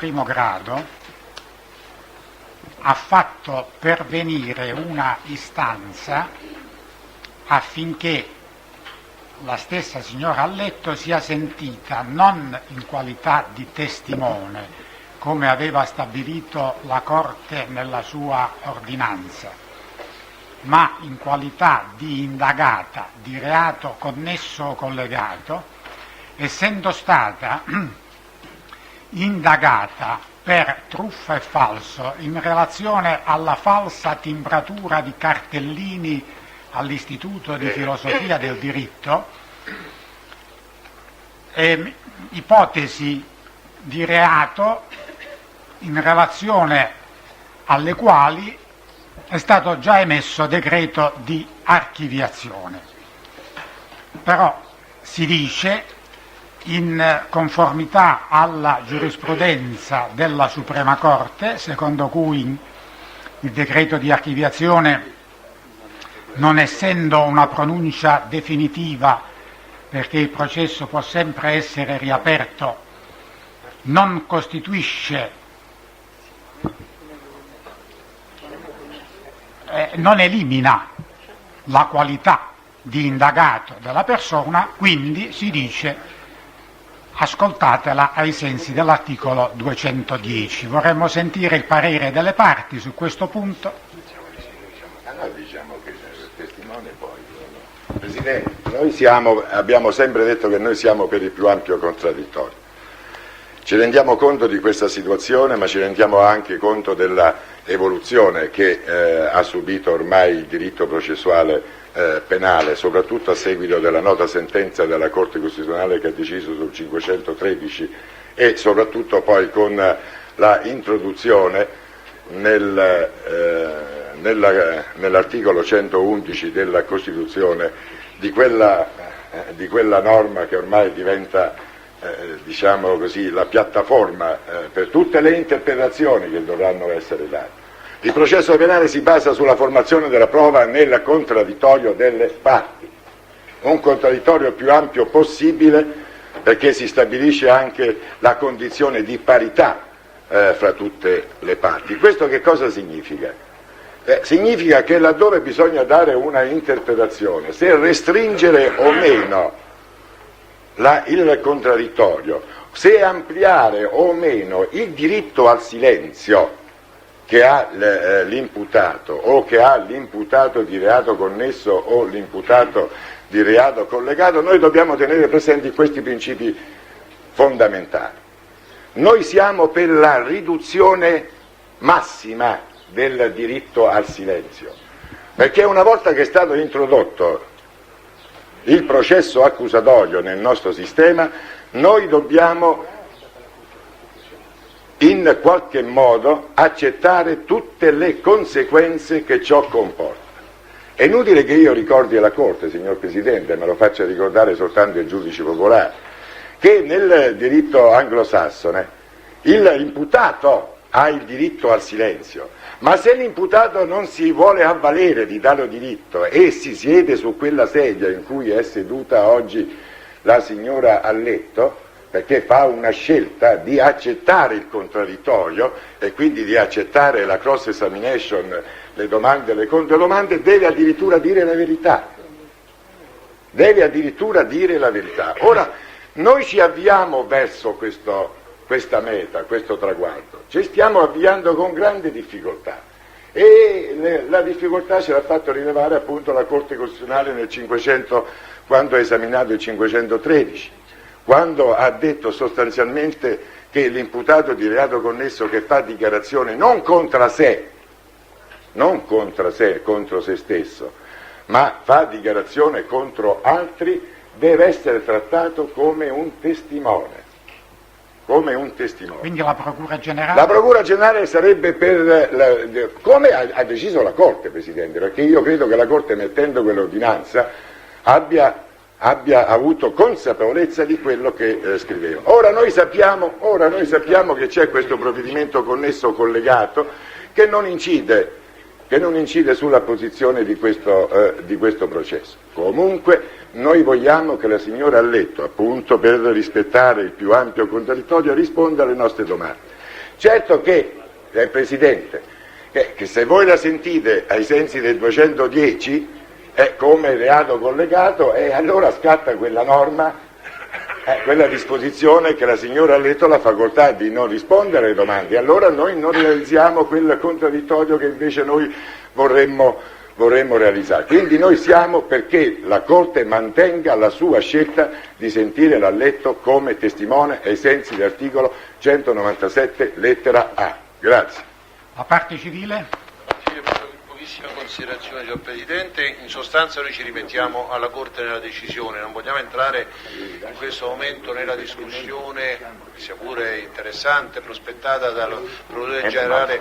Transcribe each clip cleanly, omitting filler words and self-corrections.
primo grado ha fatto pervenire una istanza affinché la stessa signora Alletto sia sentita non in qualità di testimone, come aveva stabilito la Corte nella sua ordinanza, ma in qualità di indagata di reato connesso o collegato, essendo stata indagata per truffa e falso in relazione alla falsa timbratura di cartellini all'Istituto di Filosofia del Diritto, ipotesi di reato in relazione alle quali è stato già emesso decreto di archiviazione. Però si dice, in conformità alla giurisprudenza della Suprema Corte, secondo cui il decreto di archiviazione, non essendo una pronuncia definitiva, perché il processo può sempre essere riaperto, non costituisce, non elimina la qualità di indagato della persona, quindi si dice ascoltatela ai sensi dell'articolo 210. Vorremmo sentire il parere delle parti su questo punto. Diciamo che il testimone poi. Presidente, abbiamo sempre detto che noi siamo per il più ampio contraddittorio. Ci rendiamo conto di questa situazione, ma ci rendiamo anche conto della evoluzione che ha subito ormai il diritto processuale penale, soprattutto a seguito della nota sentenza della Corte Costituzionale che ha deciso sul 513 e soprattutto poi con la introduzione nell'articolo 111 della Costituzione di quella norma che ormai diventa diciamo così, la piattaforma per tutte le interpretazioni che dovranno essere date. Il processo penale si basa sulla formazione della prova nel contraddittorio delle parti, un contraddittorio più ampio possibile, perché si stabilisce anche la condizione di parità fra tutte le parti. Questo che cosa significa? Significa che laddove bisogna dare una interpretazione, se restringere o meno il contraddittorio, se ampliare o meno il diritto al silenzio che ha l'imputato o che ha l'imputato di reato connesso o l'imputato di reato collegato, noi dobbiamo tenere presenti questi principi fondamentali. Noi siamo per la riduzione massima del diritto al silenzio, perché una volta che è stato introdotto il processo accusatorio nel nostro sistema, noi dobbiamo in qualche modo accettare tutte le conseguenze che ciò comporta. È inutile che io ricordi alla Corte, signor Presidente, me lo faccia ricordare soltanto i giudici popolari, che nel diritto anglosassone l'imputato ha il diritto al silenzio, ma se l'imputato non si vuole avvalere di tale diritto e si siede su quella sedia in cui è seduta oggi la signora Alletto, perché fa una scelta di accettare il contraddittorio e quindi di accettare la cross examination, le domande e le controdomande, deve addirittura dire la verità. Deve addirittura dire la verità. Ora, noi ci avviamo verso questa meta, questo traguardo, ci stiamo avviando con grande difficoltà e la difficoltà ce l'ha fatto rilevare appunto la Corte Costituzionale nel 500, quando ha esaminato il 513, quando ha detto sostanzialmente che l'imputato di reato connesso che fa dichiarazione non contro sé, contro se stesso, ma fa dichiarazione contro altri, deve essere trattato come un testimone. Quindi la Procura Generale? La Procura Generale sarebbe come ha deciso la Corte, Presidente, perché io credo che la Corte, mettendo quell'ordinanza, abbia avuto consapevolezza di quello che scriveva. Ora noi sappiamo che c'è questo provvedimento connesso collegato che non incide sulla posizione di questo processo. Comunque noi vogliamo che la signora Alletto, appunto per rispettare il più ampio contraddittorio, risponda alle nostre domande. Certo che, Presidente, che se voi la sentite ai sensi del 210 come reato collegato, allora scatta quella norma, quella disposizione che la signora ha letto la facoltà di non rispondere alle domande, allora noi non realizziamo quel contraddittorio che invece noi vorremmo realizzare. Quindi noi siamo perché la Corte mantenga la sua scelta di sentire l'alletto come testimone ai sensi dell'articolo 197 lettera A. Grazie. La parte civile? Pochissima considerazione, signor Presidente. In sostanza noi ci rimettiamo alla Corte nella decisione, non vogliamo entrare in questo momento nella discussione, sia pure interessante, prospettata dal Procuratore Generale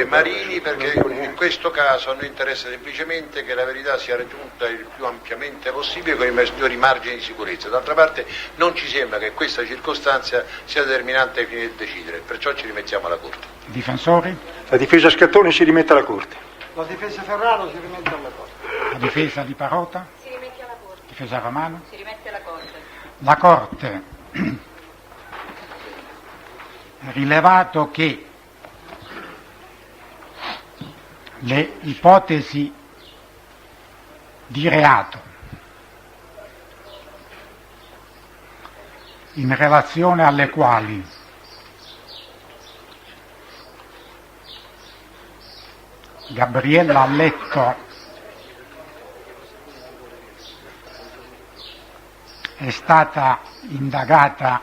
Marini, perché in questo caso a noi interessa semplicemente che la verità sia raggiunta il più ampiamente possibile con i maggiori margini di sicurezza. D'altra parte non ci sembra che questa circostanza sia determinante ai fini del decidere, perciò ci rimettiamo alla Corte. Difensori? La difesa Scattoni si rimette alla Corte. La difesa Ferraro si rimette alla Corte. La difesa di Parota? Si rimette alla Corte. Difesa Romano? Si rimette alla Corte. La Corte, rilevato che le ipotesi di reato in relazione alle quali Gabriella Letto è stata indagata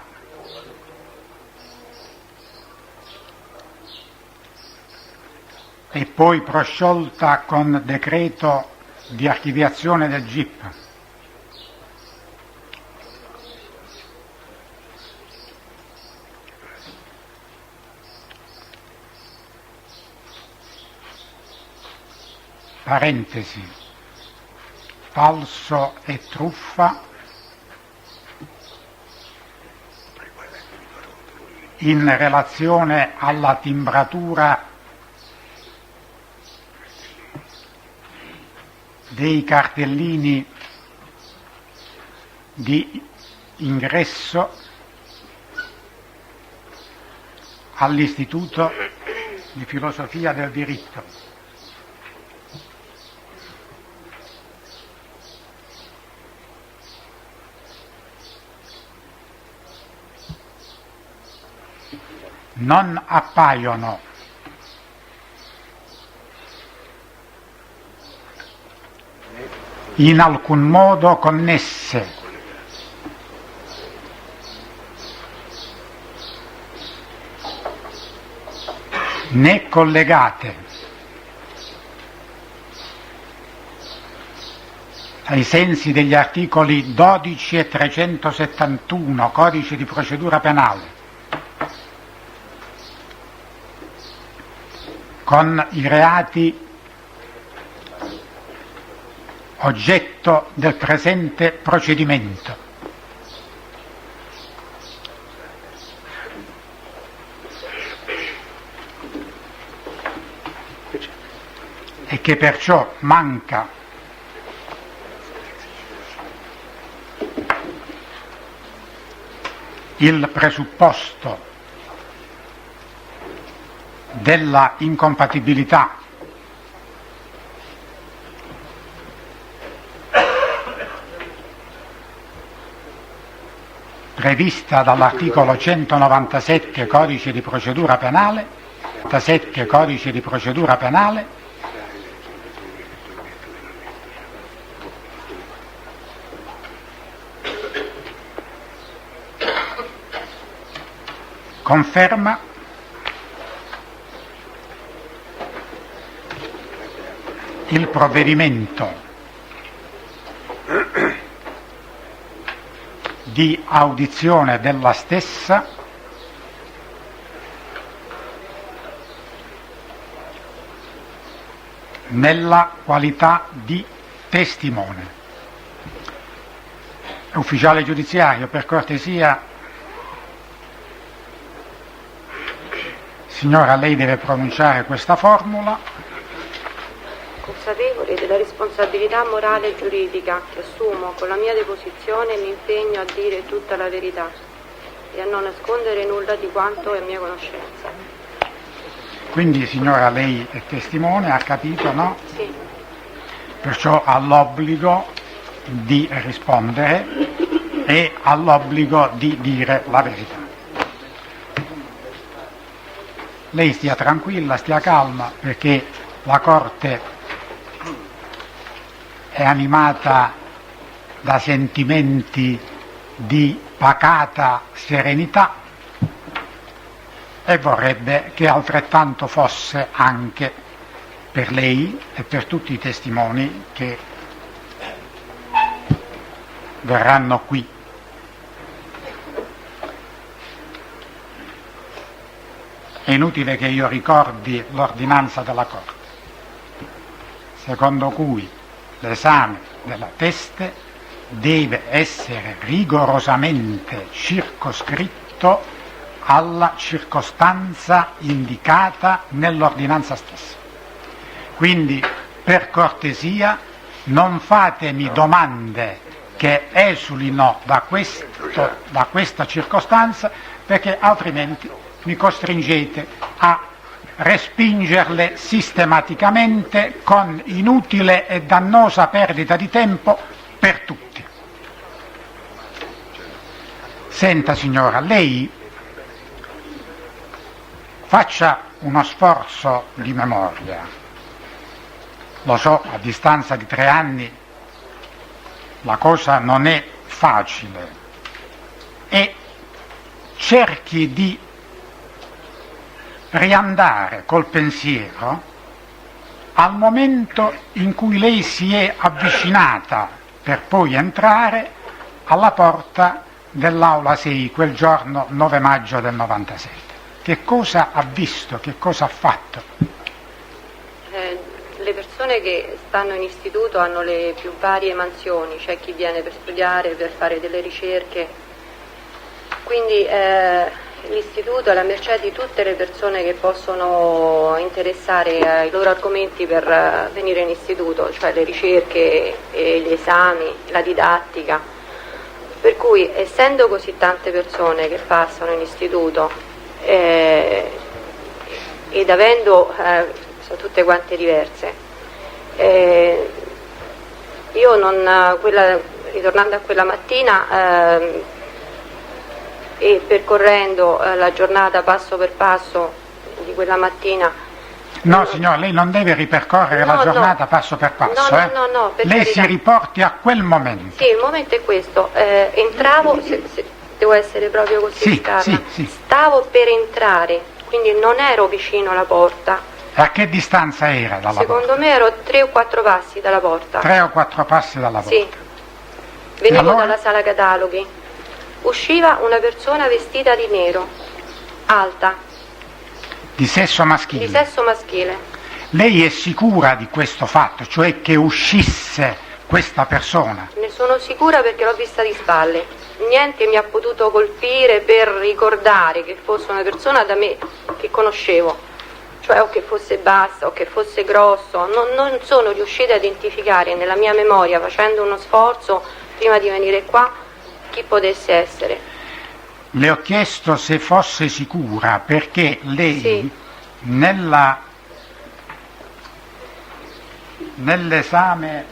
e poi prosciolta con decreto di archiviazione del GIP. Parentesi, falso e truffa in relazione alla timbratura dei cartellini di ingresso all'Istituto di Filosofia del Diritto. Non appaiono in alcun modo connesse né collegate ai sensi degli articoli 12 e 371 Codice di procedura penale con i reati oggetto del presente procedimento e che perciò manca il presupposto della incompatibilità prevista dall'articolo 197 Codice di procedura penale, conferma il provvedimento di audizione della stessa nella qualità di testimone. Ufficiale giudiziario, per cortesia, signora, lei deve pronunciare questa formula. Consapevole della responsabilità morale e giuridica che assumo con la mia deposizione, mi impegno a dire tutta la verità e a non nascondere nulla di quanto è a mia conoscenza. Quindi signora, lei è testimone, ha capito, no? Sì. Perciò ha l'obbligo di rispondere e ha l'obbligo di dire la verità. Lei stia tranquilla, stia calma, perché la Corte è animata da sentimenti di pacata serenità e vorrebbe che altrettanto fosse anche per lei e per tutti i testimoni che verranno qui. È inutile che io ricordi l'ordinanza della Corte, secondo cui l'esame della teste deve essere rigorosamente circoscritto alla circostanza indicata nell'ordinanza stessa. Quindi, per cortesia, non fatemi domande che esulino da questa circostanza, perché altrimenti mi costringete a respingerle sistematicamente con inutile e dannosa perdita di tempo per tutti. Senta signora, lei faccia uno sforzo di memoria. Lo so, a distanza di 3 anni la cosa non è facile, e cerchi di riandare col pensiero al momento in cui lei si è avvicinata per poi entrare alla porta dell'Aula 6 quel giorno 9 maggio del 97. Che cosa ha visto, che cosa ha fatto? Le persone che stanno in istituto hanno le più varie mansioni, c'è chi viene per studiare, per fare delle ricerche, quindi l'istituto è alla mercé di tutte le persone che possono interessare ai loro argomenti per venire in istituto, cioè le ricerche, gli esami, la didattica, per cui essendo così tante persone che passano in istituto ed avendo sono tutte quante diverse, io non, ritornando a quella mattina e percorrendo la giornata passo per passo di quella mattina. No signora, lei non deve ripercorrere la giornata passo per passo. No, per lei carità. si riporti a quel momento. Sì, il momento è questo. Entravo, devo essere proprio così scarna. Sì. Stavo per entrare, quindi non ero vicino alla porta. E a che distanza era dalla porta? Secondo me ero 3 o 4 passi dalla porta. 3 o 4 passi dalla porta. Sì. Venivo allora? dalla sala cataloghi. Usciva una persona vestita di nero, alta, Di sesso maschile. di sesso maschile. Lei è sicura di questo fatto, cioè che uscisse questa persona? Ne sono sicura perché l'ho vista di spalle. Niente mi ha potuto colpire per ricordare che fosse una persona da me che conoscevo, cioè o che fosse bassa o che fosse grosso. Non sono riuscita a identificare nella mia memoria, facendo uno sforzo prima di venire qua, chi potesse essere. Le ho chiesto se fosse sicura perché lei Sì. nell'esame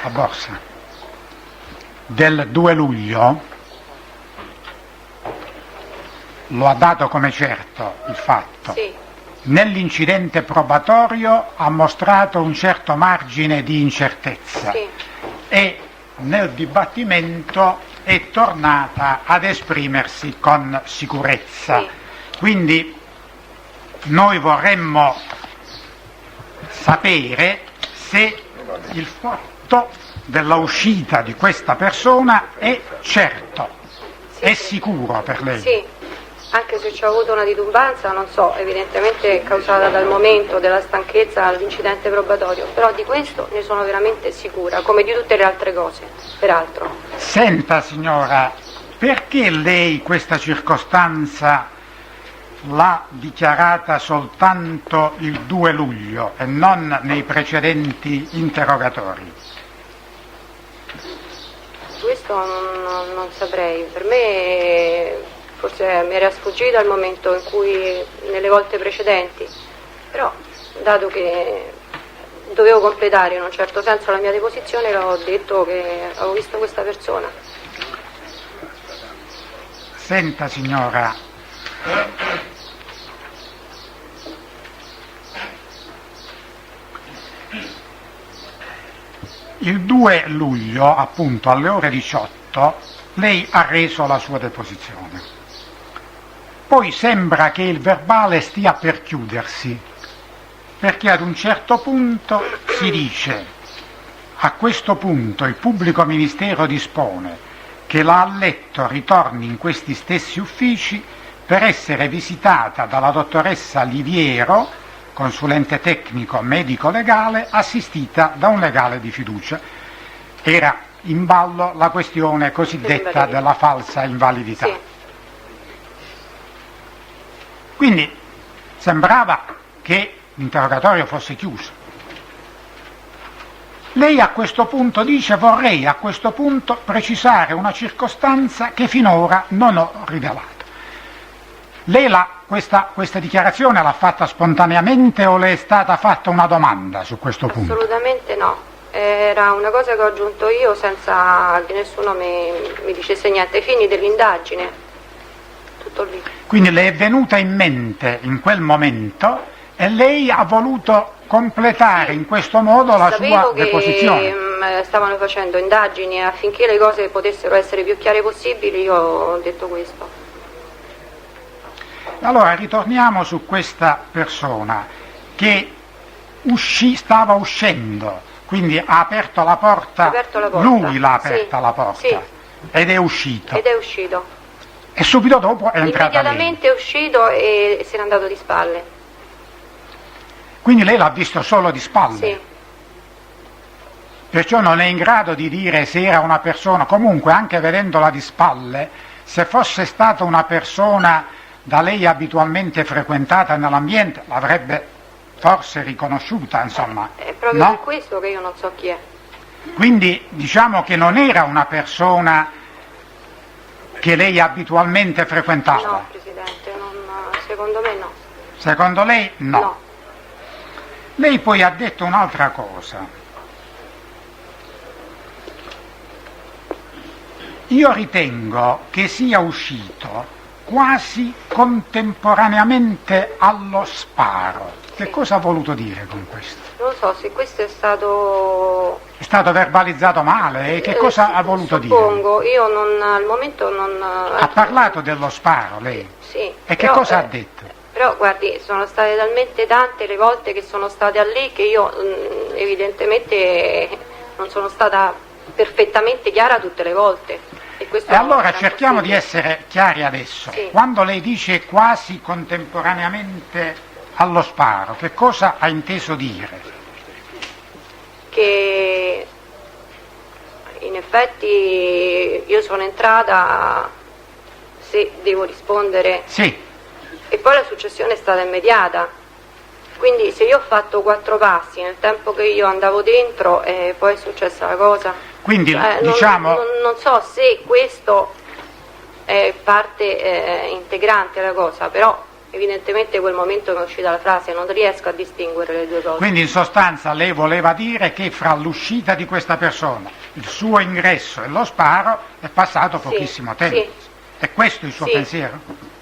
a borsa del 2 luglio lo ha dato come certo il fatto. Sì. Nell'incidente probatorio ha mostrato un certo margine di incertezza. Sì. E nel dibattimento è tornata ad esprimersi con sicurezza. Sì. Quindi noi vorremmo sapere se il fatto della uscita di questa persona è certo, Sì, è sì. sicuro per lei? Sì, anche se ci ho avuto una titubanza, non so, evidentemente causata dal momento, della stanchezza, dall'incidente probatorio, però di questo ne sono veramente sicura, come di tutte le altre cose, peraltro. Senta signora, perché lei questa circostanza l'ha dichiarata soltanto il 2 luglio e non nei precedenti interrogatori? Questo non saprei, per me forse mi era sfuggito al momento in cui, nelle volte precedenti, però dato che dovevo completare in un certo senso la mia deposizione, ho detto che avevo visto questa persona. Senta signora, il 2 luglio, appunto alle ore 18, lei ha reso la sua deposizione. Poi sembra che il verbale stia per chiudersi, perché ad un certo punto si dice: a questo punto il pubblico ministero dispone che la Alletto ritorni in questi stessi uffici per essere visitata dalla dottoressa Liviero, consulente tecnico medico-legale, assistita da un legale di fiducia. Era in ballo la questione cosiddetta della falsa invalidità. Sì. Quindi sembrava che l'interrogatorio fosse chiuso. Lei a questo punto dice: vorrei a questo punto precisare una circostanza che finora non ho rivelato. Lei questa dichiarazione l'ha fatta spontaneamente o le è stata fatta una domanda su questo punto? Assolutamente no, era una cosa che ho aggiunto io senza che nessuno mi dicesse niente, ai fini dell'indagine, tutto lì. Quindi le è venuta in mente in quel momento e lei ha voluto completare in questo modo la sua deposizione. Sapevo che stavano facendo indagini e affinché le cose potessero essere più chiare possibili io ho detto questo. Allora ritorniamo su questa persona che stava uscendo, quindi ha aperto la porta, lui l'ha aperta, sì, la porta, sì. Ed è uscito. E subito dopo è entrata immediatamente lei. È uscito e se n'è andato di spalle. Quindi lei l'ha visto solo di spalle? Sì. Perciò non è in grado di dire se era una persona, comunque anche vedendola di spalle, se fosse stata una persona da lei abitualmente frequentata nell'ambiente, l'avrebbe forse riconosciuta, insomma. È proprio no? per questo che io non so chi è. Quindi diciamo che non era una persona che lei abitualmente frequentava? No, Presidente, secondo me no. Secondo lei no? No. Lei poi ha detto un'altra cosa. Io ritengo che sia uscito quasi contemporaneamente allo sparo. Che cosa ha voluto dire con questo? Non so se questo è stato... È stato verbalizzato male? E che cosa ha voluto suppongo, dire? Io al momento non... Ha parlato dello sparo lei? Sì. E che cosa ha detto? Però guardi, sono state talmente tante le volte che sono state a lei che io evidentemente non sono stata perfettamente chiara tutte le volte. E allora cerchiamo di essere chiari adesso. Sì. Quando lei dice quasi contemporaneamente allo sparo, che cosa ha inteso dire? Che in effetti io sono entrata, se devo rispondere, sì. E poi la successione è stata immediata, quindi se io ho fatto 4 passi nel tempo che io andavo dentro poi è successa la cosa. Quindi diciamo... non so se questo è parte integrante della cosa, però evidentemente quel momento mi è uscita la frase, non riesco a distinguere le due cose. Quindi in sostanza lei voleva dire che fra l'uscita di questa persona, il suo ingresso e lo sparo è passato pochissimo tempo. Sì. È questo il suo pensiero?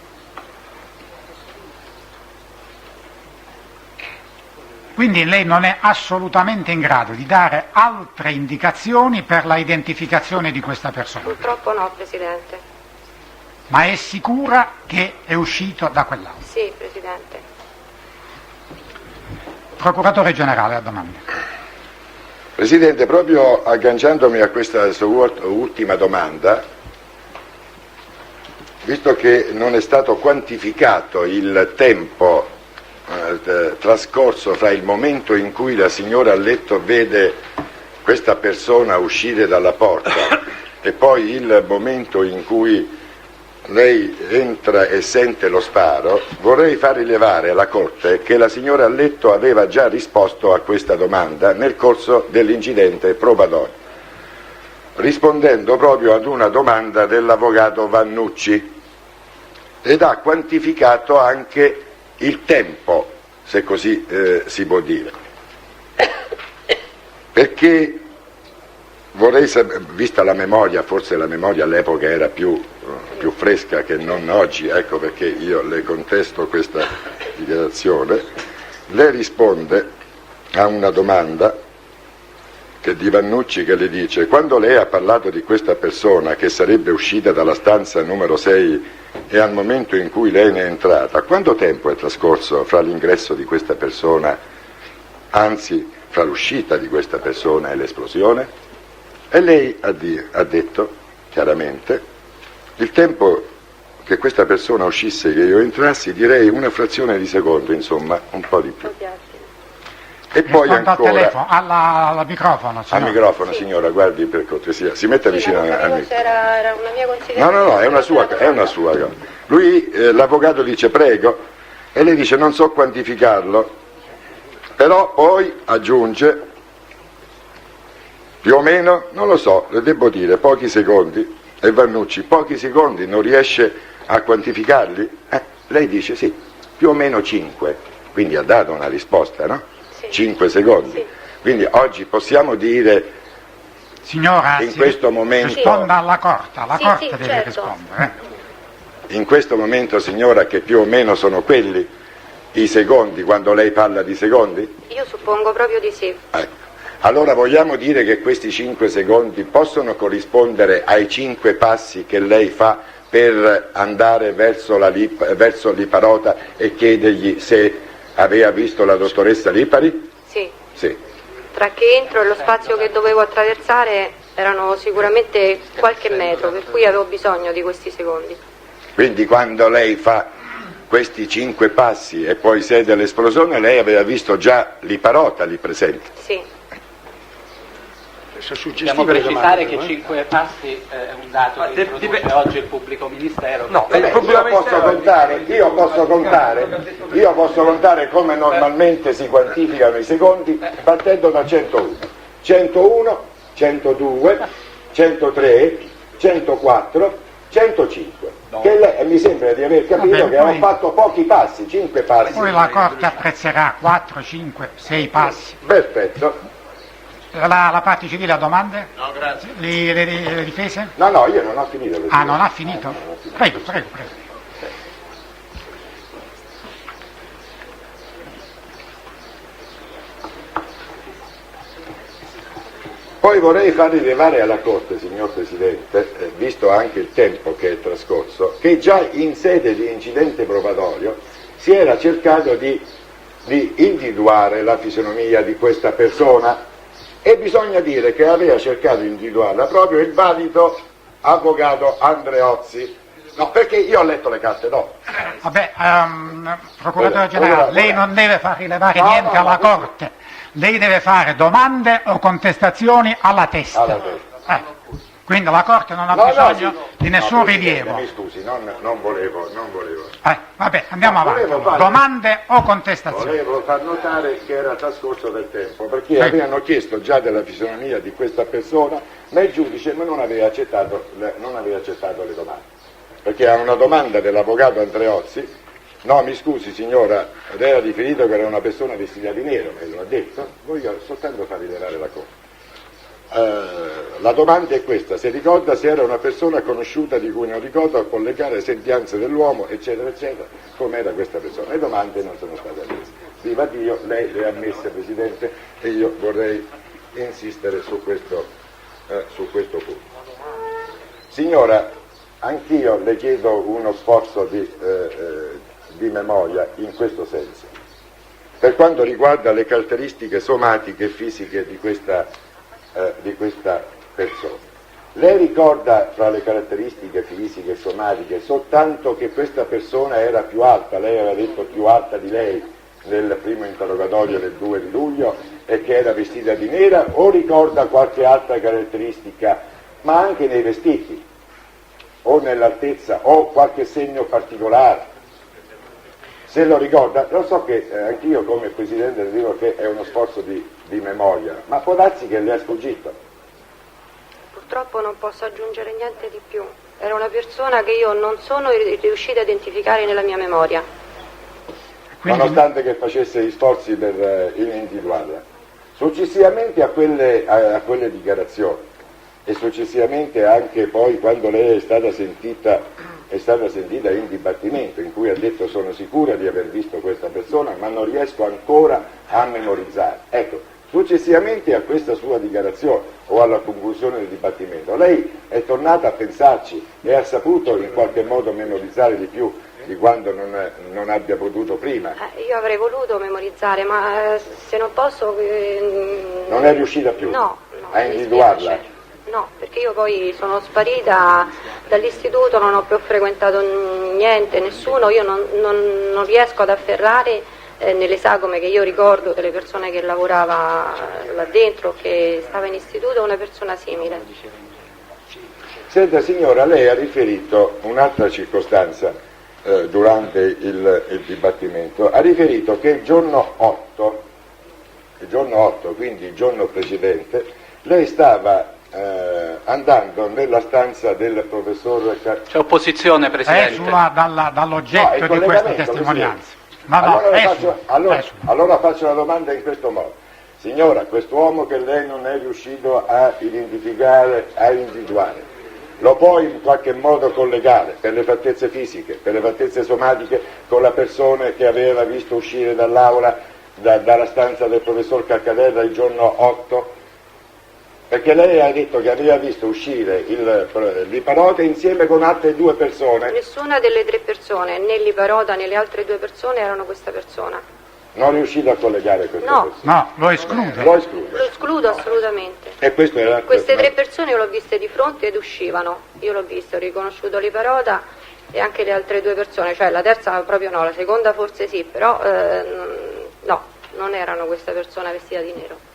Quindi lei non è assolutamente in grado di dare altre indicazioni per la identificazione di questa persona? Purtroppo no, Presidente. Ma è sicura che è uscito da quell'aula? Sì, Presidente. Procuratore Generale, a domanda. Presidente, proprio agganciandomi a questa sua ultima domanda, visto che non è stato quantificato il tempo trascorso fra il momento in cui la signora Alletto vede questa persona uscire dalla porta e poi il momento in cui lei entra e sente lo sparo, vorrei far rilevare alla Corte che la signora Alletto aveva già risposto a questa domanda nel corso dell'incidente probatorio, rispondendo proprio ad una domanda dell'avvocato Vannucci, ed ha quantificato anche il tempo, se così si può dire. Perché vorrei sapere, vista la memoria, forse la memoria all'epoca era più fresca che non oggi, ecco perché io le contesto questa dichiarazione, lei risponde a una domanda che di Vannucci, che le dice: quando lei ha parlato di questa persona che sarebbe uscita dalla stanza numero 6 e al momento in cui lei ne è entrata, quanto tempo è trascorso fra l'ingresso di questa persona, anzi fra l'uscita di questa persona e l'esplosione? E lei ha detto chiaramente: il tempo che questa persona uscisse e che io entrassi, direi una frazione di secondo, insomma, un po' di più. E poi Risponda ancora al telefono, al microfono, signora. al microfono, signora, guardi per cortesia, si metta vicino al microfono. Era una mia considerazione. No, è una sua. Lui, l'avvocato dice prego, e lei dice non so quantificarlo, però poi aggiunge più o meno, non lo so, le devo dire, pochi secondi, e Vannucci, pochi secondi, non riesce a quantificarli? Lei dice sì, più o meno 5, quindi ha dato una risposta, no? 5 secondi. Sì. Quindi oggi possiamo dire, Signora, in questo momento, risponda alla Corte, la Sì, Corte sì, deve certo. rispondere. in questo momento, signora, che più o meno sono quelli i secondi, quando lei parla di secondi? Io suppongo proprio di sì. Ecco. Allora vogliamo dire che questi 5 secondi possono corrispondere ai 5 passi che lei fa per andare verso Liparota e chiedergli se aveva visto la dottoressa Lipari? Sì. Sì. Tra che entro e lo spazio che dovevo attraversare erano sicuramente qualche metro, per cui avevo bisogno di questi secondi. Quindi quando lei fa questi 5 passi e poi siede all'esplosione, lei aveva visto già Liparota lì presente? Sì. Dobbiamo Dobbiamo precisare che 5 passi è un dato che introduce oggi il pubblico ministero. No, Io posso contare come normalmente si quantificano i secondi partendo da 101. 101, 102, 103, 104, 105. Che mi sembra di aver capito Vabbè, che poi- hanno fatto pochi passi, 5 passi. Poi la Corte apprezzerà 4, 5, 6 passi. Perfetto. La parte civile ha domande? No, grazie. Le difese? No, io non ho finito. Presidente. Ah, non ha finito? Prego. Poi vorrei far rilevare alla Corte, signor Presidente, visto anche il tempo che è trascorso, che già in sede di incidente probatorio si era cercato di individuare la fisionomia di questa persona, e bisogna dire che aveva cercato di individuarla proprio il valido avvocato Andreozzi. No, perché io ho letto le carte dopo. Vabbè, procuratore Ora, generale, lei non deve far rilevare No, niente no, alla no. Corte, lei deve fare domande o contestazioni alla testa. Alla testa. Quindi la Corte non ha bisogno di nessun Presidente, rilievo. Mi scusi, non volevo. Vabbè, andiamo avanti. volevo fare- Domande o contestazioni? Volevo far notare che era trascorso del tempo, perché Sì. avevano chiesto già della fisionomia di questa persona, ma il giudice non aveva accettato le domande. Perché a una domanda dell'avvocato Andreozzi: no, mi scusi signora, lei ha riferito che era una persona vestita di nero, e lo ha detto, voglio soltanto far rilevare la cosa. La domanda è questa: si ricorda se era una persona conosciuta di cui non ricordo, collegare sembianze dell'uomo, eccetera eccetera, com'era questa persona. Le domande non sono state ammesse. Viva Dio, lei le ha ammesse, Presidente, e io vorrei insistere su questo punto. Signora, anch'io le chiedo uno sforzo di memoria in questo senso. Per quanto riguarda le caratteristiche somatiche e fisiche di questa persona, lei ricorda fra le caratteristiche fisiche e somatiche soltanto che questa persona era più alta, lei aveva detto più alta di lei nel primo interrogatorio del 2 di luglio, e che era vestita di nera, o ricorda qualche altra caratteristica, ma anche nei vestiti, o nell'altezza, o qualche segno particolare? Se lo ricorda, lo so che anch'io come Presidente le dico che è uno sforzo di memoria, ma può darsi che le è sfuggito. Purtroppo non posso aggiungere niente di più. era una persona che io non sono riuscita a identificare nella mia memoria. Quindi, nonostante che facesse gli sforzi per individuarla. Successivamente a quelle dichiarazioni e successivamente anche poi quando lei è stata sentita in dibattimento, in cui ha detto sono sicura di aver visto questa persona ma non riesco ancora a memorizzare. Ecco, successivamente a questa sua dichiarazione o alla conclusione del dibattimento, lei è tornata a pensarci e ha saputo in qualche modo memorizzare di più di quando non abbia potuto prima. Io avrei voluto memorizzare, ma se non posso... Non è riuscita più a individuarla? No, perché io poi sono sparita dall'istituto, non ho più frequentato niente, nessuno, io non riesco ad afferrare nelle sagome che io ricordo delle persone che lavorava là dentro, che stava in istituto, una persona simile. Senta signora, lei ha riferito un'altra circostanza durante il dibattimento, ha riferito che il giorno 8, quindi il giorno precedente, lei stava andando nella stanza del professor C'è opposizione, Presidente. dall'oggetto di queste testimonianze. Allora faccio la domanda in questo modo. Signora, quest'uomo che lei non è riuscito a identificare, a individuare, lo può in qualche modo collegare per le fattezze fisiche, per le fattezze somatiche con la persona che aveva visto uscire dall'aula, dalla stanza del professor Calcaterra il giorno 8? Perché lei ha detto che aveva visto uscire l'Iparota insieme con altre due persone. Nessuna delle tre persone, né l'Iparota né le altre due persone, erano questa persona. Non è riuscito a collegare queste persone? No, lo esclude. Lo esclude. Lo escludo assolutamente. E questo era Queste tre persone io l'ho viste di fronte ed uscivano. Io l'ho visto, ho riconosciuto l'Iparota e anche le altre due persone, cioè la terza proprio no, la seconda forse sì, però no, non erano questa persona vestita di nero.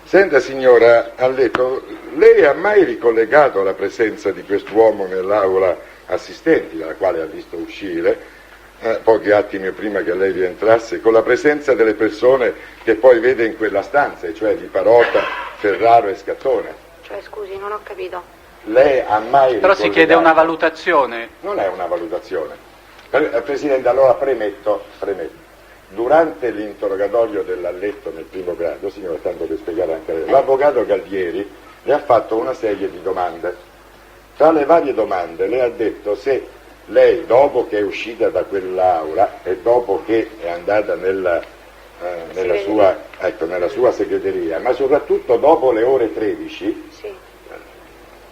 Senta signora Alletto, lei ha mai ricollegato la presenza di quest'uomo nell'aula assistenti, dalla quale ha visto uscire, pochi attimi prima che lei rientrasse, con la presenza delle persone che poi vede in quella stanza, cioè di Parota, Ferraro e Scattone? Cioè scusi, non ho capito. Lei ha mai Però si chiede una valutazione. Non è una valutazione. Presidente, allora premetto. Durante l'interrogatorio dell'Alletto nel primo grado, signora, tanto per spiegare anche lei, l'avvocato Gallieri le ha fatto una serie di domande. Tra le varie domande le ha detto se lei, dopo che è uscita da quell'aula e dopo che è andata nella sua segreteria, ma soprattutto dopo le ore 13, Sì.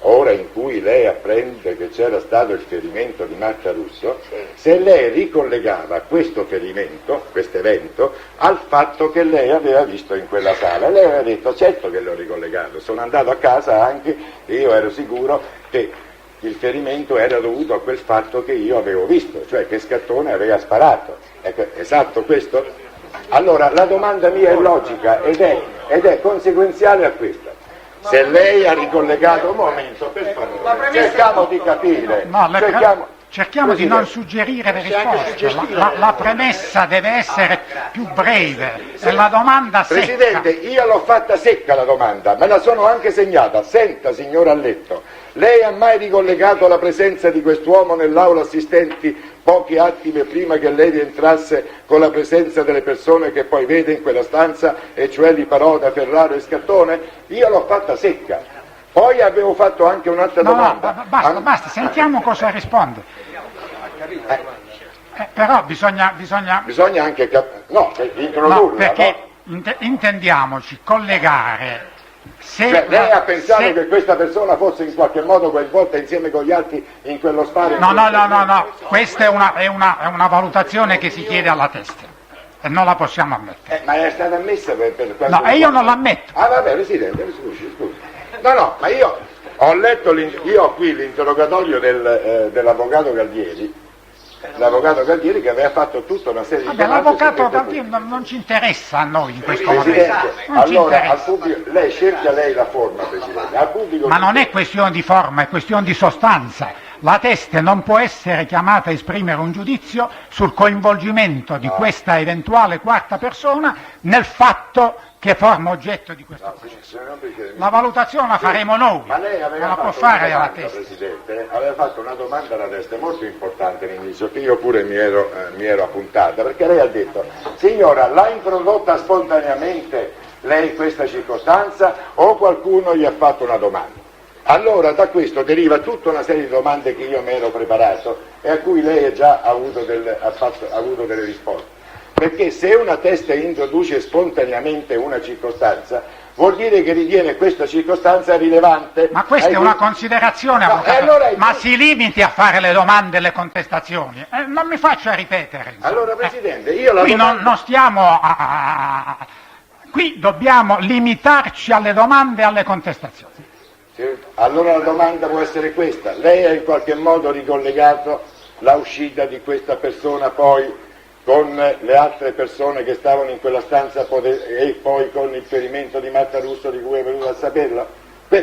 ora in cui lei apprende che c'era stato il ferimento di Marta Russo, Sì. se lei ricollegava questo ferimento, questo evento, al fatto che lei aveva visto in quella sala. Lei aveva detto certo che l'ho ricollegato, sono andato a casa anche e io ero sicuro che il ferimento era dovuto a quel fatto che io avevo visto, cioè che Scattone aveva sparato. Ecco, esatto questo? Allora la domanda mia è logica ed è conseguenziale a questa. Se lei ha ricollegato un momento, per favore, cerchiamo di capire. Cerchiamo di non suggerire le risposte. La premessa deve essere più breve e la domanda secca. Presidente, io l'ho fatta secca la domanda, me la sono anche segnata. Senta, signor Alletto, lei ha mai ricollegato la presenza di quest'uomo nell'aula assistenti pochi attimi prima che lei rientrasse con la presenza delle persone che poi vede in quella stanza, e cioè di Parota, Ferraro e Scattone? Io l'ho fatta secca. Poi avevo fatto anche un'altra domanda. Basta, sentiamo cosa risponde. Però bisogna anche introdurla. perché intendiamoci, collegare. Cioè, lei ha pensato che questa persona fosse in qualche modo coinvolta insieme con gli altri in quello sparo? No, questa è una valutazione che si chiede alla testa e non la possiamo ammettere. Ma è stata ammessa per No, e io non l'ammetto. Ah vabbè, Presidente, scusi. No, ma io ho letto, io ho qui l'interrogatorio dell'avvocato Gallieri. L'avvocato Gallieri che aveva fatto tutta una serie di domande. L'avvocato Gallieri non ci interessa a noi in questo Presidente, momento. allora al pubblico, lei cerca la forma, Presidente. Al pubblico ma non è questione di forma, è questione di sostanza. La teste non può essere chiamata a esprimere un giudizio sul coinvolgimento di questa eventuale quarta persona nel fatto che forma oggetto di questo processo. La valutazione la faremo noi, ma lei non aveva la può fatto una fare la domanda, testa. Presidente, aveva fatto una domanda alla testa molto importante all'inizio, che io pure mi ero appuntata, perché lei ha detto: signora, l'ha introdotta spontaneamente lei questa circostanza o qualcuno gli ha fatto una domanda? Allora da questo deriva tutta una serie di domande che io mi ero preparato e a cui lei ha già avuto delle risposte. Perché se una testa introduce spontaneamente una circostanza, vuol dire che ritiene questa circostanza rilevante. Ma questa è una considerazione, No, avvocato. allora ma si limiti a fare le domande e le contestazioni. Non mi faccia ripetere. Insomma. Allora, Presidente, io la Qui domanda... non stiamo Qui dobbiamo limitarci alle domande e alle contestazioni. Allora la domanda può essere questa: lei ha in qualche modo ricollegato la uscita di questa persona poi con le altre persone che stavano in quella stanza e poi con il ferimento di Marta Russo di cui è venuto a saperlo?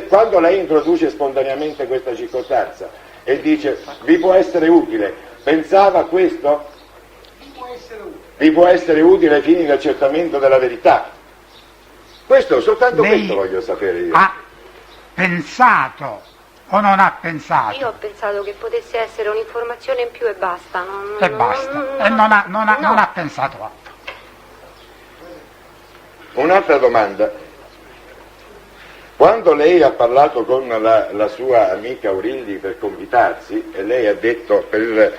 Quando lei introduce spontaneamente questa circostanza e dice vi può essere utile, pensava a questo? Vi può essere utile ai fini dell'accertamento della verità? Soltanto Lei questo voglio sapere io. Ha pensato o non ha pensato? Io ho pensato che potesse essere un'informazione in più e basta. Non ha pensato altro. Un'altra domanda: quando lei ha parlato con la sua amica Aurilli per convitarsi e lei ha detto per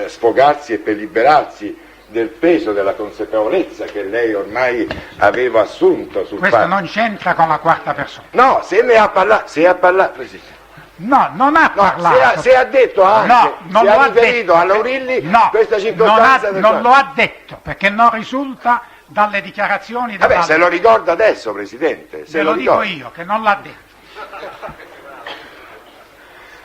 sfogarsi e per liberarsi del peso della consapevolezza che lei ormai aveva assunto sul Questo fatto... non c'entra con la quarta persona. No, se ha parlato, Presidente. No, non ha parlato. Se ha detto anche, no, non se lo ha ha riferito detto, all'Aurilli no, questa circostanza... non lo ha detto, perché non risulta dalle dichiarazioni... Vabbè, se lo ricorda adesso, Presidente. Se lo dico io, che non l'ha detto.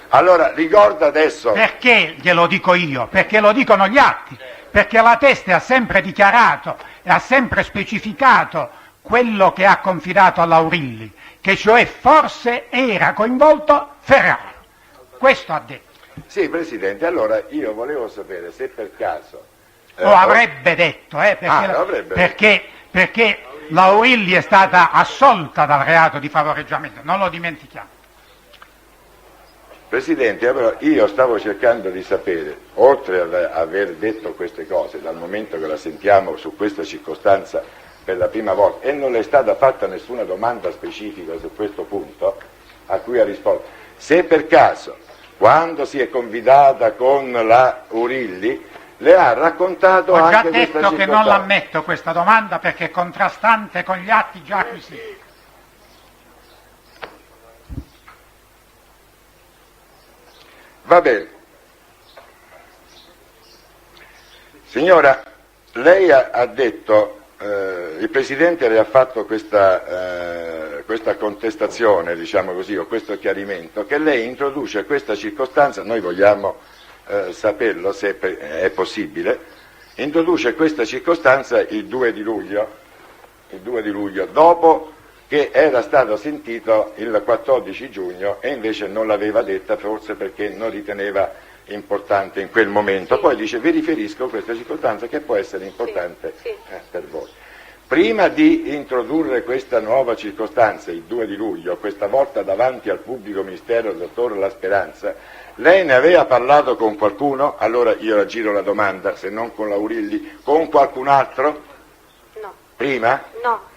Allora, ricorda adesso... Perché glielo dico io? Perché lo dicono gli atti. Perché la Teste ha sempre dichiarato e ha sempre specificato quello che ha confidato all'Aurilli, che cioè forse era coinvolto Ferraro. Questo ha detto. Sì, Presidente, allora io volevo sapere se per caso... Lo avrebbe detto, perché l'Aurilli è stata assolta dal reato di favoreggiamento, non lo dimentichiamo. Presidente, però io stavo cercando di sapere, oltre ad aver detto queste cose, dal momento che la sentiamo su questa circostanza per la prima volta, e non le è stata fatta nessuna domanda specifica su questo punto, a cui ha risposto, se per caso, quando si è convidata con la Aurilli, le ha raccontato Ho già anche questa detto che non circostanza. l'ammetto questa domanda perché è contrastante con gli atti già acquisiti. Va bene. Signora, lei ha detto, il Presidente le ha fatto questa contestazione, diciamo così, o questo chiarimento, che lei introduce questa circostanza, noi vogliamo saperlo se è possibile, introduce questa circostanza il 2 di luglio, dopo che era stato sentito il 14 giugno e invece non l'aveva detta, forse perché non riteneva importante in quel momento. Sì. Poi dice vi riferisco a questa circostanza che può essere importante Sì. per voi. Prima di introdurre questa nuova circostanza, il 2 di luglio, questa volta davanti al pubblico ministero del dottor La Speranza, lei ne aveva parlato con qualcuno? Allora io raggiro la domanda, se non con l'Aurilli, con qualcun altro? No. Prima? No.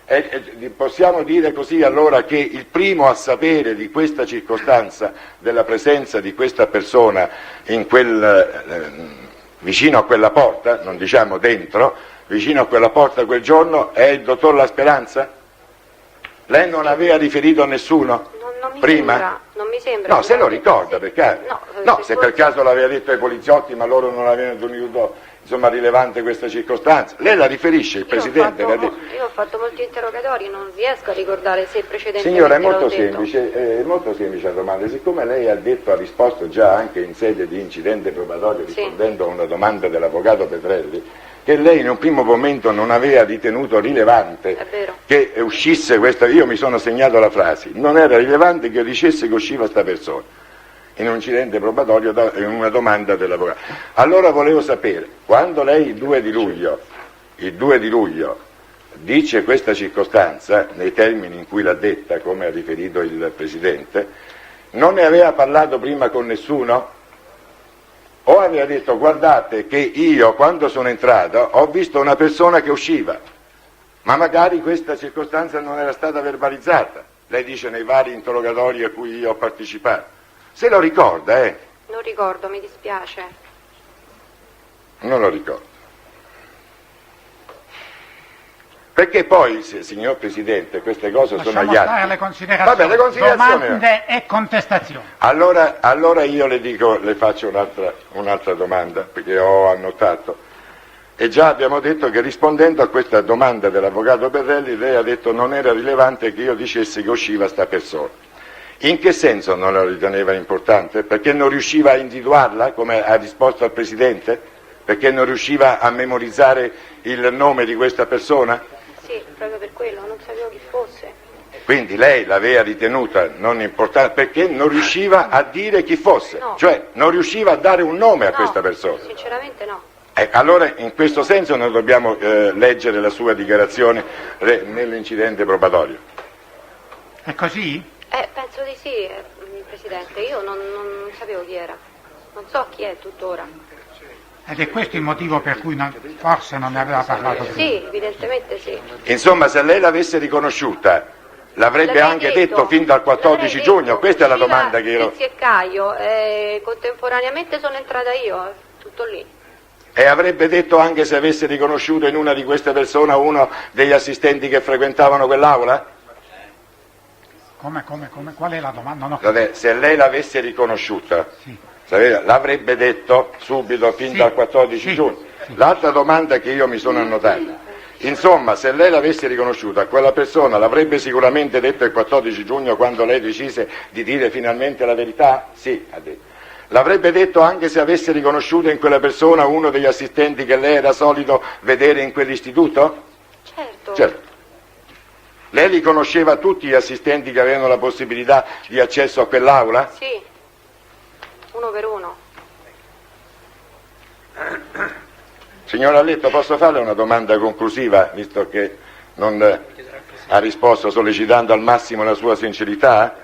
Possiamo dire così allora che il primo a sapere di questa circostanza, della presenza di questa persona in vicino a quella porta, non diciamo dentro, vicino a quella porta quel giorno è il dottor La Speranza? Lei non aveva riferito a nessuno? Non mi prima? sembra, non mi sembra. No, se lo ricorda, Sì. perché... No, se per caso l'aveva detto ai poliziotti ma loro non avevano tenuto rilevante questa circostanza. Lei la riferisce, il Presidente l'ha detto. Io ho fatto molti interrogatori, non riesco a ricordare se precedentemente Signora, è l'ho molto detto. semplice la domanda. Siccome lei ha risposto già anche in sede di incidente probatorio, Sì. rispondendo a una domanda dell'avvocato Petrelli, che lei in un primo momento non aveva ritenuto rilevante È vero. che uscisse questa, io mi sono segnato la frase, non era rilevante che io dicesse che usciva sta persona in un incidente probatorio in una domanda dell'avvocato. Allora volevo sapere, quando lei il 2 di luglio dice questa circostanza nei termini in cui l'ha detta, come ha riferito il Presidente, non ne aveva parlato prima con nessuno? O aveva detto: guardate che io quando sono entrato ho visto una persona che usciva, ma magari questa circostanza non era stata verbalizzata, lei dice nei vari interrogatori a cui io ho partecipato. Se lo ricorda, Non ricordo, mi dispiace. Non lo ricordo. Perché poi, signor Presidente, queste cose sono agli Lasciamo stare atti. le considerazioni. Vabbè, le considerazioni. Domande e contestazioni. Allora io le faccio un'altra domanda, perché ho annotato. E già abbiamo detto che rispondendo a questa domanda dell'avvocato Berrelli, lei ha detto non era rilevante che io dicessi che usciva sta persona. In che senso non la riteneva importante? Perché non riusciva a individuarla, come ha risposto al Presidente? Perché non riusciva a memorizzare il nome di questa persona? Sì, proprio per quello, non sapevo chi fosse. Quindi lei l'aveva ritenuta non importante perché non riusciva a dire chi fosse, No. cioè non riusciva a dare un nome a No, questa persona. Sinceramente no. Allora in questo senso noi dobbiamo leggere la sua dichiarazione nell'incidente probatorio. È così? Penso di sì, Presidente, io non sapevo chi era, non so chi è tuttora. Ed è questo il motivo per cui forse non ne aveva parlato prima. Sì, evidentemente sì. Insomma, se lei l'avesse riconosciuta, l'avrebbe L'avrei anche detto fin dal 14 l'avrei giugno, detto, questa è la usciva domanda che io... Renzi e Caio, contemporaneamente sono entrata io, tutto lì. E avrebbe detto anche se avesse riconosciuto in una di queste persone uno degli assistenti che frequentavano quell'aula? Come? Qual è la domanda? Non ho Vabbè, se lei l'avesse riconosciuta, Sì. l'avrebbe detto subito fin Sì, dal 14 sì, giugno. sì. L'altra domanda che io mi sono annotato, insomma, se lei l'avesse riconosciuta, quella persona l'avrebbe sicuramente detto il 14 giugno quando lei decise di dire finalmente la verità? Sì, ha detto. L'avrebbe detto anche se avesse riconosciuto in quella persona uno degli assistenti che lei era solito vedere in quell'istituto? Certo. Certo. Lei li conosceva tutti gli assistenti che avevano la possibilità di accesso a quell'aula? Sì, uno per uno. Signora Letto, posso farle una domanda conclusiva, visto che non ha risposto sollecitando al massimo la sua sincerità?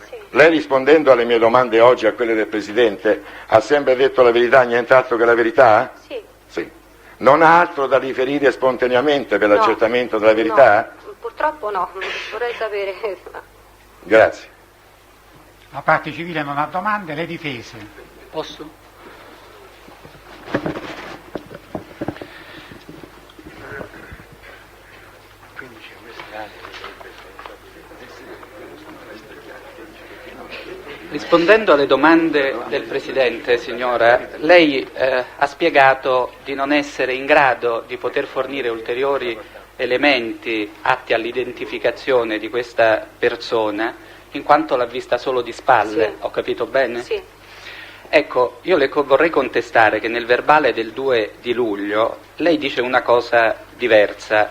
Sì. Lei rispondendo alle mie domande oggi, a quelle del Presidente, ha sempre detto la verità, nient'altro che la verità? Sì. Sì. Non ha altro da riferire spontaneamente per No. l'accertamento della verità? No, purtroppo no, vorrei sapere. Grazie. La parte civile non ha domande, le difese. Posso? Rispondendo alle domande del Presidente, signora, lei ha spiegato di non essere in grado di poter fornire ulteriori elementi atti all'identificazione di questa persona, in quanto l'ha vista solo di spalle, Sì. ho capito bene? Sì. Ecco, io le vorrei contestare che nel verbale del 2 di luglio lei dice una cosa diversa.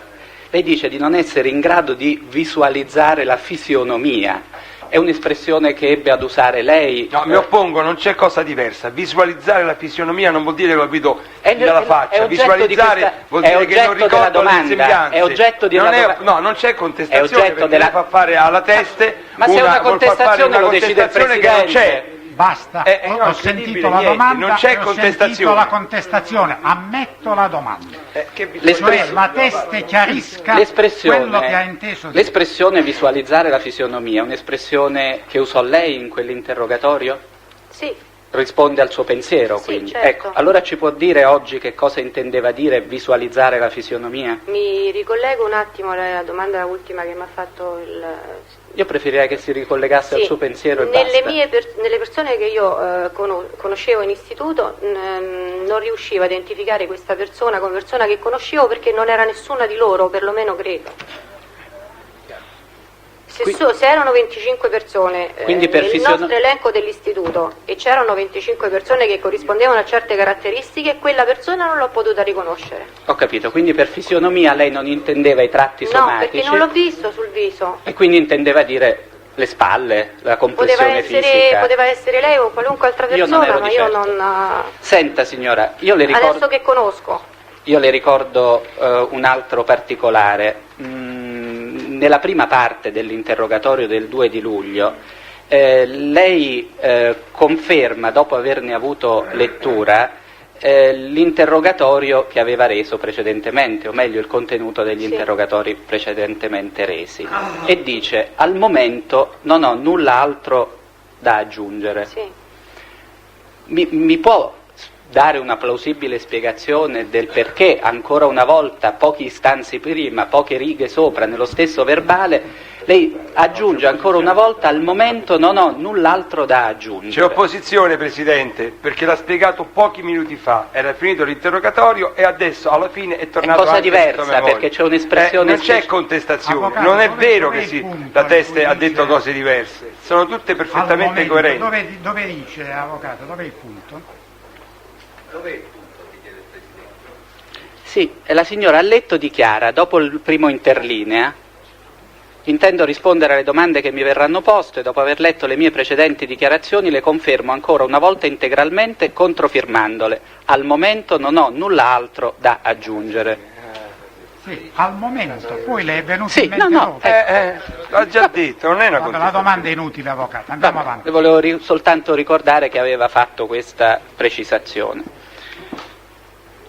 Lei dice di non essere in grado di visualizzare la fisionomia. È un'espressione che ebbe ad usare lei. No, mi oppongo, non c'è cosa diversa. Visualizzare la fisionomia non vuol dire che lo vedo dalla faccia. È oggetto Visualizzare di questa, vuol è dire che non oggetto della ricordo le domanda, sembianze. è oggetto di non una è, domanda. no, non c'è È contestazione oggetto perché della... lei fa fare alla teste Ma se è una vuol far fare contestazione una lo decide il contestazione che non c'è. Presidente. Basta, no, ho incredibile, sentito la niente, domanda, non c'è ho sentito contestazione. la contestazione, ammetto la domanda. Cioè la teste chiarisca quello che ha inteso dire. L'espressione visualizzare la fisionomia è un'espressione che usò lei in quell'interrogatorio? Sì. Risponde al suo pensiero, Sì, quindi. certo. Ecco, allora ci può dire oggi che cosa intendeva dire visualizzare la fisionomia? Mi ricollego un attimo alla domanda ultima che mi ha fatto il... Io preferirei che si ricollegasse al Sì, suo pensiero e nelle basta. nelle persone che io conoscevo in istituto non riuscivo a identificare questa persona come persona che conoscevo perché non era nessuna di loro, perlomeno credo. Se erano 25 persone Quindi per nel nostro elenco dell'istituto e c'erano 25 persone che corrispondevano a certe caratteristiche, quella persona non l'ho potuta riconoscere. Ho capito, quindi per fisionomia lei non intendeva i tratti No, somatici perché non l'ho visto sul viso. e quindi intendeva dire le spalle, la complessione fisica. Poteva essere lei o qualunque altra Io non persona, ero ma di io certo. non... Senta signora, io le ricordo... Adesso che conosco. io le ricordo un altro particolare. Nella prima parte dell'interrogatorio del 2 di luglio lei conferma, dopo averne avuto lettura, l'interrogatorio che aveva reso precedentemente, o meglio il contenuto degli interrogatori precedentemente resi, e dice: al momento non ho nulla altro da aggiungere. Sì. Mi può dare una plausibile spiegazione del perché ancora una volta, pochi istanzi prima, poche righe sopra, nello stesso verbale, lei aggiunge ancora una volta: al momento non ho null'altro da aggiungere? C'è opposizione, Presidente, perché l'ha spiegato pochi minuti fa, era finito l'interrogatorio e adesso alla fine è tornato cosa anche diversa, sottomemoria. perché c'è un'espressione non c'è contestazione, Avvocato, non è vero dov'è che il punto la in Teste cui ha detto dice- cose diverse, sono tutte Al perfettamente momento, coerenti. dove dice, avvocato, dov'è il punto? Sì, e la signora a letto dichiara, dopo il primo interlinea: intendo rispondere alle domande che mi verranno poste. Dopo aver letto le mie precedenti dichiarazioni, le confermo ancora una volta integralmente, controfirmandole. Al momento non ho nulla altro da aggiungere. Sì, al momento, poi le è venuto Sì, in mente no, dopo. L'ha già detto, non è una Vabbè, la contestazione. domanda è inutile, avvocato, andiamo Vabbè, avanti. le volevo soltanto ricordare che aveva fatto questa precisazione.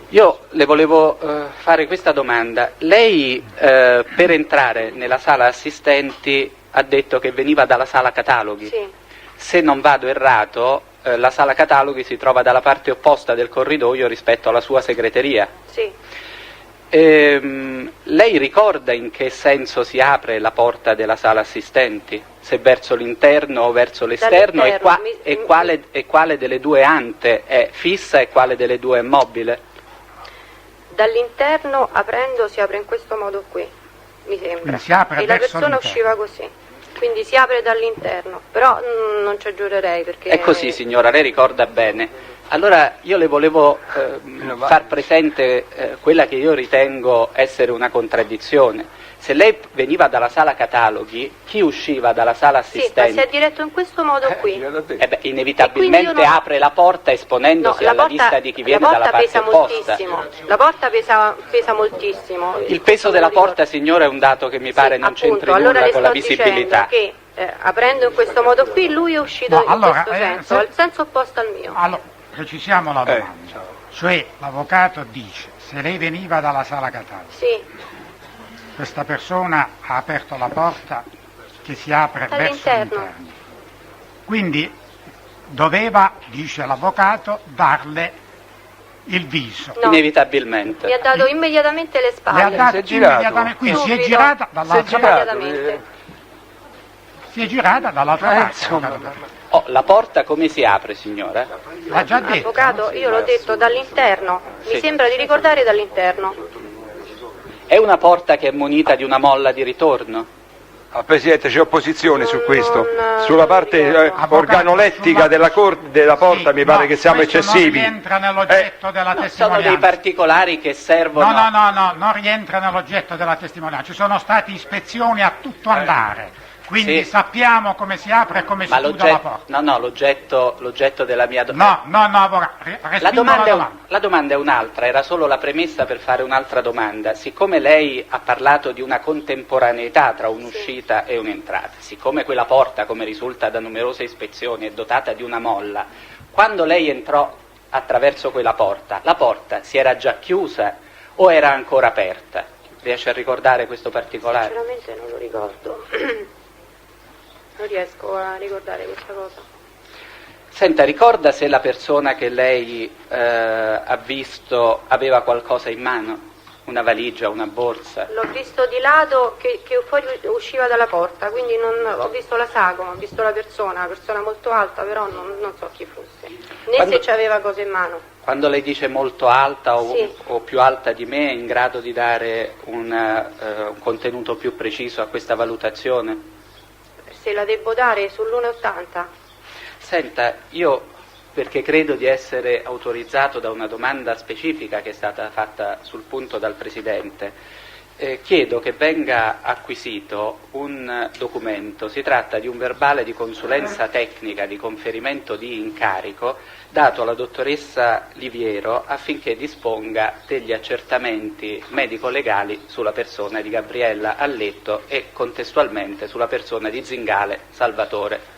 Io le volevo fare questa domanda. Lei per entrare nella sala assistenti ha detto che veniva dalla sala cataloghi. Sì. Se non vado errato, la sala cataloghi si trova dalla parte opposta del corridoio rispetto alla sua segreteria. Sì. Lei ricorda in che senso si apre la porta della sala assistenti? Se verso l'interno o verso l'esterno? E, Dall'interno. quale delle due ante è fissa e quale delle due è mobile? Dall'interno, aprendo, si apre in questo modo qui, mi sembra. Quindi si apre e la verso persona l'interno. usciva così. Quindi si apre dall'interno, però non ci aggiurerei perché... È così, signora, lei ricorda bene. Allora io le volevo far presente quella che io ritengo essere una contraddizione. Se lei veniva dalla sala cataloghi, chi usciva dalla sala Sì, ma assistenti? si è diretto in questo modo qui. Inevitabilmente E quindi io non- apre la porta esponendosi alla vista di chi viene dalla parte pesa opposta. moltissimo. La porta pesa moltissimo. Il peso della porta, signora, è un dato che mi pare Sì, non appunto, c'entri allora nulla le con la sto visibilità. dicendo che aprendo in questo modo qui lui è uscito No, in allora, questo senso, se- al senso opposto al mio. Allora, precisiamo la domanda. Cioè, l'avvocato dice, se lei veniva dalla sala cataloghi, Sì, questa persona ha aperto la porta che si apre verso Dall'interno. l'interno. Quindi doveva, dice l'avvocato, darle il viso. no. Inevitabilmente. Mi ha dato immediatamente le Le ha spalle. dato Si è girato. immediatamente, quindi si è Subito. girata dall'altra Si è girato. parte. Immediatamente. Si è girata dall'altra parte. insomma, avvocato. Oh, la porta come si apre, signora? L'ha già detto. Avvocato, io l'ho detto dall'interno, Sì. mi sembra di ricordare dall'interno. È una porta che è munita di una molla di ritorno? Presidente, c'è opposizione su Non- questo. non Sulla parte Avvocato, organolettica sulla- della porta Sì, mi pare no, che siamo questo eccessivi. Non rientra nell'oggetto della No, sono dei testimonianza. particolari che servono. No, non rientra nell'oggetto della testimonianza. Ci sono state ispezioni a tutto andare. Quindi Sì. sappiamo come si apre e come si Ma chiude la porta. l'oggetto della mia domanda. No, avvocato, La respingo domanda, la domanda. la domanda è un'altra, era solo la premessa per fare un'altra domanda. Siccome lei ha parlato di una contemporaneità tra un'uscita e un'entrata, siccome quella porta, come risulta da numerose ispezioni, è dotata di una molla, quando lei entrò attraverso quella porta, la porta si era già chiusa o era ancora aperta? Riesce a ricordare questo particolare? Sinceramente non lo ricordo. Non riesco a ricordare questa cosa. Senta, ricorda se la persona che lei ha visto aveva qualcosa in mano? Una valigia, una borsa? L'ho visto di lato che fuori usciva dalla porta, quindi ho visto la sagoma, ho visto la persona molto alta, però non so chi fosse. Né Quando- se c'aveva cose in mano. Quando lei dice molto alta Sì. o più alta di me, è in grado di dare un contenuto più preciso a questa valutazione? Se la devo dare sull'1,80. Senta, io perché credo di essere autorizzato da una domanda specifica che è stata fatta sul punto dal Presidente, chiedo che venga acquisito un documento, si tratta di un verbale di consulenza tecnica di conferimento di incarico dato alla dottoressa Liviero affinché disponga degli accertamenti medico-legali sulla persona di Gabriella Alletto e contestualmente sulla persona di Zingale Salvatore.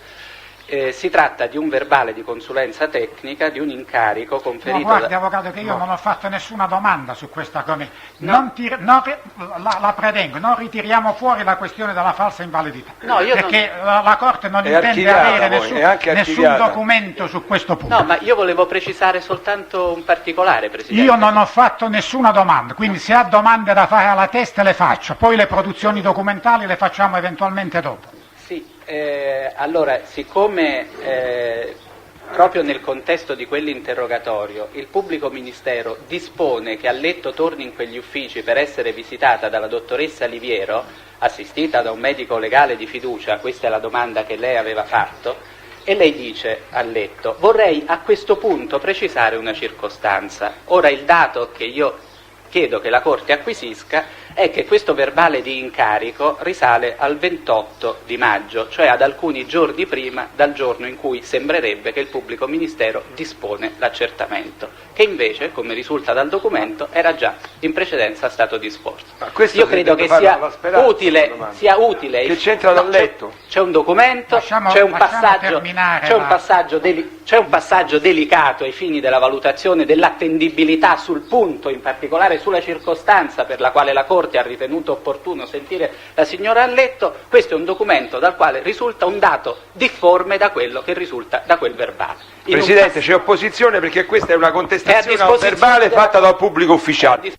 Si tratta di un verbale di consulenza tecnica di un incarico conferito guardi, avvocato, che io non ho fatto nessuna domanda su questo argomento. La prevengo, non ritiriamo fuori la questione della falsa invalidità, perché la Corte non intende avere nessun documento su questo punto. No, ma io volevo precisare soltanto un particolare, Presidente. Io non ho fatto nessuna domanda, quindi se ha domande da fare alla testa le faccio, poi le produzioni documentali le facciamo eventualmente dopo. Sì, allora, siccome proprio nel contesto di quell'interrogatorio il pubblico ministero dispone che Alletto torni in quegli uffici per essere visitata dalla dottoressa Liviero, assistita da un medico legale di fiducia, questa è la domanda che lei aveva fatto, e lei dice a Alletto: vorrei a questo punto precisare una circostanza. Ora il dato che io chiedo che la Corte acquisisca è che questo verbale di incarico risale al 28 di maggio, cioè ad alcuni giorni prima dal giorno in cui sembrerebbe che il pubblico ministero dispone l'accertamento, che invece, come risulta dal documento, era già in precedenza stato disposto. Io credo che sia utile. Che c'entra dall'Alletto? C'è un documento, c'è un passaggio delicato ai fini della valutazione dell'attendibilità sul punto, in particolare sulla circostanza per la quale la Corte ha ritenuto opportuno sentire la signora Alletto. Questo è un documento dal quale risulta un dato difforme da quello che risulta da quel verbale. Presidente, c'è opposizione perché questa è una contestazione a un verbale fatta dal pubblico ufficiale.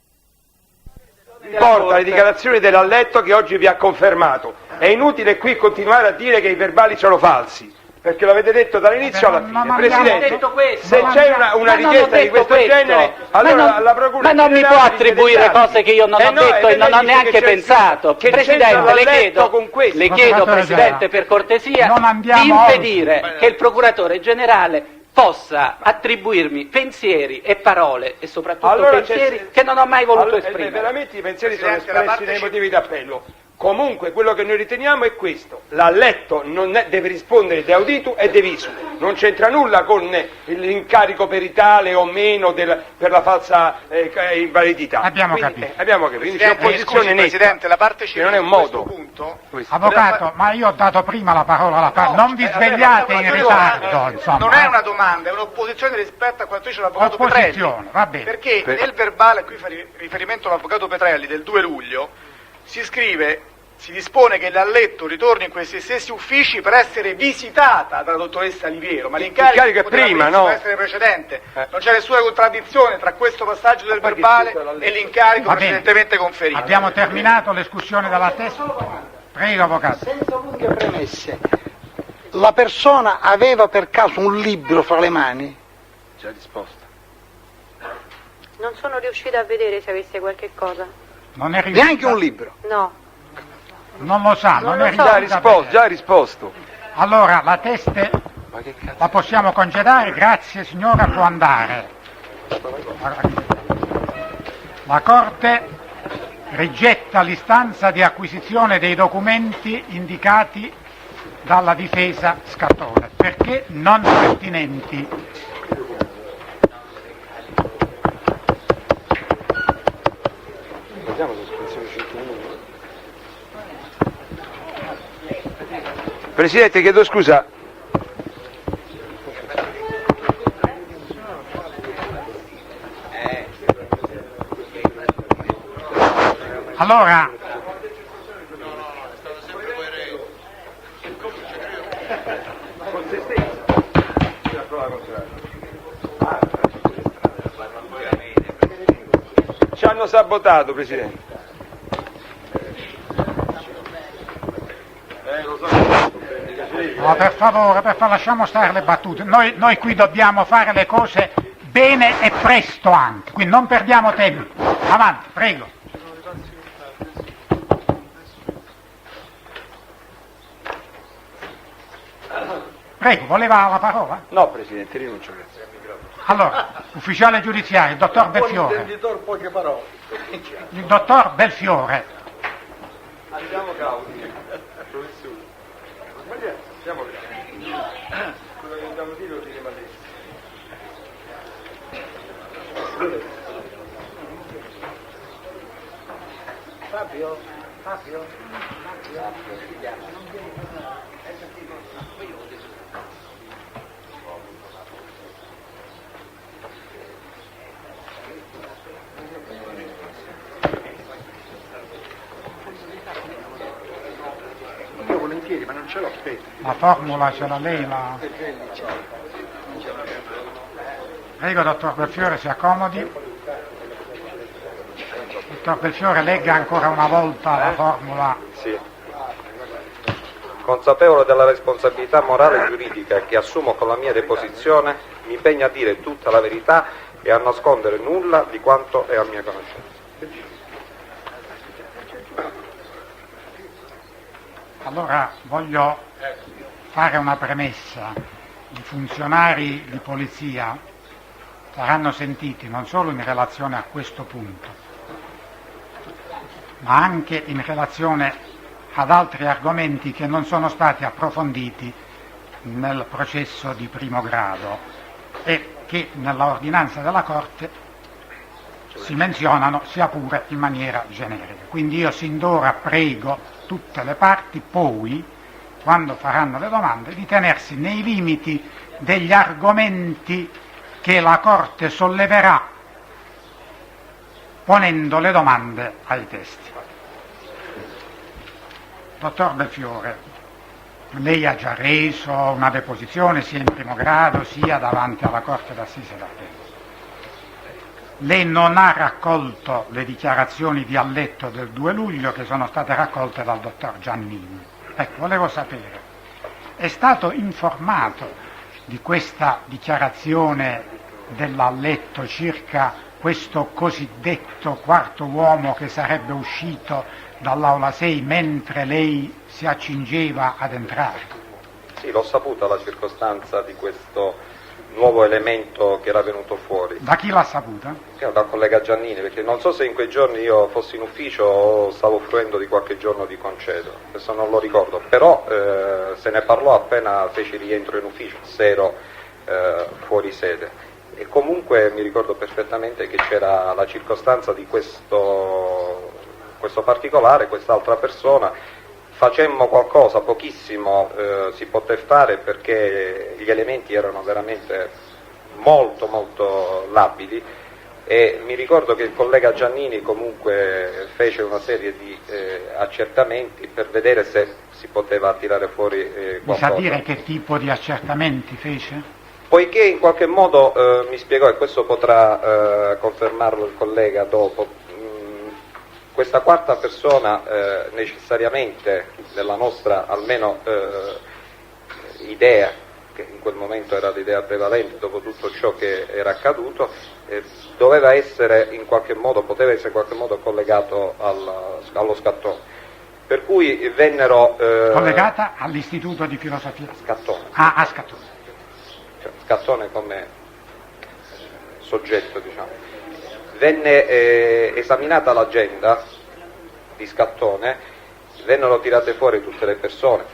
Porta le dichiarazioni dell'Alletto che oggi vi ha confermato. È inutile qui continuare a dire che i verbali sono falsi, perché l'avete detto dall'inizio alla fine. Presidente, se c'è una richiesta di questo genere, allora la Procura... Ma non mi può attribuire cose che io non ho detto e non ho neanche pensato. Presidente, le chiedo, Presidente, per cortesia, di impedire che il Procuratore Generale possa attribuirmi pensieri e parole, e soprattutto pensieri che non ho mai voluto esprimere. Veramente i pensieri sono espressi nei motivi d'appello. Comunque quello che noi riteniamo è questo: l'Alletto deve rispondere de auditu e de visu, non c'entra nulla con l'incarico peritale o meno per la falsa invalidità. Abbiamo capito. Quindi c'è opposizione netta, Presidente, la parte che non è un modo. Punto. Avvocato, ma io ho dato prima la parola alla parte, non vi svegliate in ritardo, insomma. Non è una domanda, è un'opposizione rispetto a quanto dice l'avvocato Petrelli. Va bene. Perché nel verbale a cui fa riferimento l'avvocato Petrelli del 2 luglio si scrive: si dispone che l'Alletto ritorni in questi stessi uffici per essere visitata dalla dottoressa Liviero, ma l'incarico è prima, no? Può essere precedente. Non c'è nessuna contraddizione tra questo passaggio del verbale e l'incarico precedentemente conferito. Abbiamo terminato l'escursione dalla testa. Prego, avvocato. Senza lunghe premesse, la persona aveva per caso un libro fra le mani? Già risposta. Non sono riuscita a vedere se avesse qualche cosa. Non è riuscita. Neanche un libro? No. Non lo sa, non è Già risposto. Allora, la teste la possiamo congedare, grazie signora, può andare. La Corte rigetta l'istanza di acquisizione dei documenti indicati dalla difesa Scatone, perché non pertinenti. Presidente, chiedo scusa. Allora, ci hanno sabotato, Presidente. no, per favore, lasciamo stare le battute. Noi qui dobbiamo fare le cose bene e presto anche, quindi non perdiamo tempo. Avanti, prego. Prego, voleva la parola? No, Presidente, rinuncio, grazie. Allora, ufficiale giudiziario, il dottor Belfiore. Poche parole. Il dottor Belfiore. Andiamo cauti, professore. Andiamo cauti. Quello che dobbiamo dire lo diremo adesso. Fabio. Io volentieri, ma non ce l'ho, aspetta. La formula ce l'ha lei, la... Prego, dottor Belfiore, si accomodi. Dottor Belfiore, legga ancora una volta la formula. Sì. Consapevole della responsabilità morale e giuridica che assumo con la mia deposizione, mi impegno a dire tutta la verità e a nascondere nulla di quanto è a mia conoscenza. Allora voglio fare una premessa. I funzionari di polizia saranno sentiti non solo in relazione a questo punto, ma anche in relazione ad altri argomenti che non sono stati approfonditi nel processo di primo grado e che nella ordinanza della Corte si menzionano sia pure in maniera generica. Quindi io sin d'ora prego tutte le parti poi, quando faranno le domande, di tenersi nei limiti degli argomenti che la Corte solleverà ponendo le domande ai testi. Dottor Belfiore, lei ha già reso una deposizione sia in primo grado sia davanti alla Corte d'Assise d'Appello. Lei non ha raccolto le dichiarazioni di Alletto del 2 luglio che sono state raccolte dal dottor Giannini. Ecco, volevo sapere, è stato informato di questa dichiarazione dell'Alletto circa questo cosiddetto quarto uomo che sarebbe uscito dall'Aula 6 mentre lei si accingeva ad entrare? Sì, l'ho saputa la circostanza di questo nuovo elemento che era venuto fuori. Da chi l'ha saputa? Dal collega Giannini, perché non so se in quei giorni io fossi in ufficio o stavo fruendo di qualche giorno di concedo, questo non lo ricordo, però se ne parlò appena feci rientro in ufficio, se ero fuori sede. E comunque mi ricordo perfettamente che c'era la circostanza di questo particolare, quest'altra persona. Facemmo qualcosa, pochissimo si poté fare perché gli elementi erano veramente molto molto labili e mi ricordo che il collega Giannini comunque fece una serie di accertamenti per vedere se si poteva tirare fuori qualcosa. Mi sa dire che tipo di accertamenti fece? Poiché in qualche modo mi spiegò, e questo potrà confermarlo il collega dopo, questa quarta persona necessariamente, nella nostra almeno idea, che in quel momento era l'idea prevalente dopo tutto ciò che era accaduto, doveva essere in qualche modo, poteva essere in qualche modo collegato allo scattone. Per cui vennero... collegata all'Istituto di Filosofia? Scattone. A Scattone. Cioè, Scattone come soggetto, diciamo. Venne esaminata l'agenda di Scattone, vennero tirate fuori tutte le persone,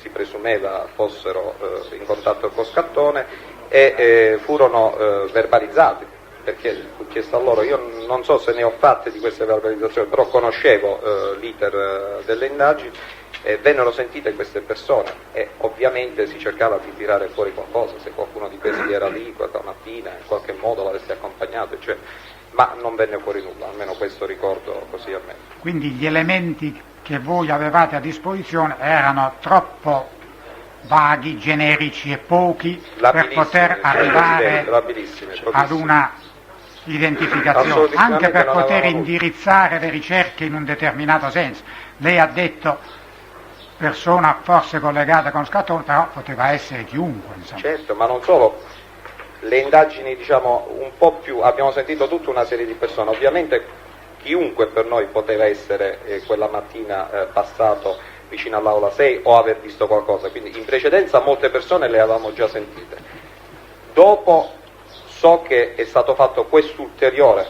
si presumeva fossero in contatto con Scattone e furono verbalizzati, perché fu chiesto a loro, io non so se ne ho fatte di queste verbalizzazioni, però conoscevo l'iter delle indagini, e vennero sentite queste persone e ovviamente si cercava di tirare fuori qualcosa, se qualcuno di questi era lì quella mattina, in qualche modo l'avesse accompagnato, eccetera. Ma non venne fuori nulla, almeno questo ricordo così a me. Quindi gli elementi che voi avevate a disposizione erano troppo vaghi, generici e pochi per poter arrivare ad una identificazione, anche per poter indirizzare le ricerche in un determinato senso. Lei ha detto persona forse collegata con Scattone, però poteva essere chiunque, insomma. Certo, ma non solo. Le indagini, diciamo, un po' più, abbiamo sentito tutta una serie di persone, ovviamente chiunque per noi poteva essere quella mattina passato vicino all'Aula 6 o aver visto qualcosa, quindi in precedenza molte persone le avevamo già sentite. Dopo so che è stato fatto quest'ulteriore,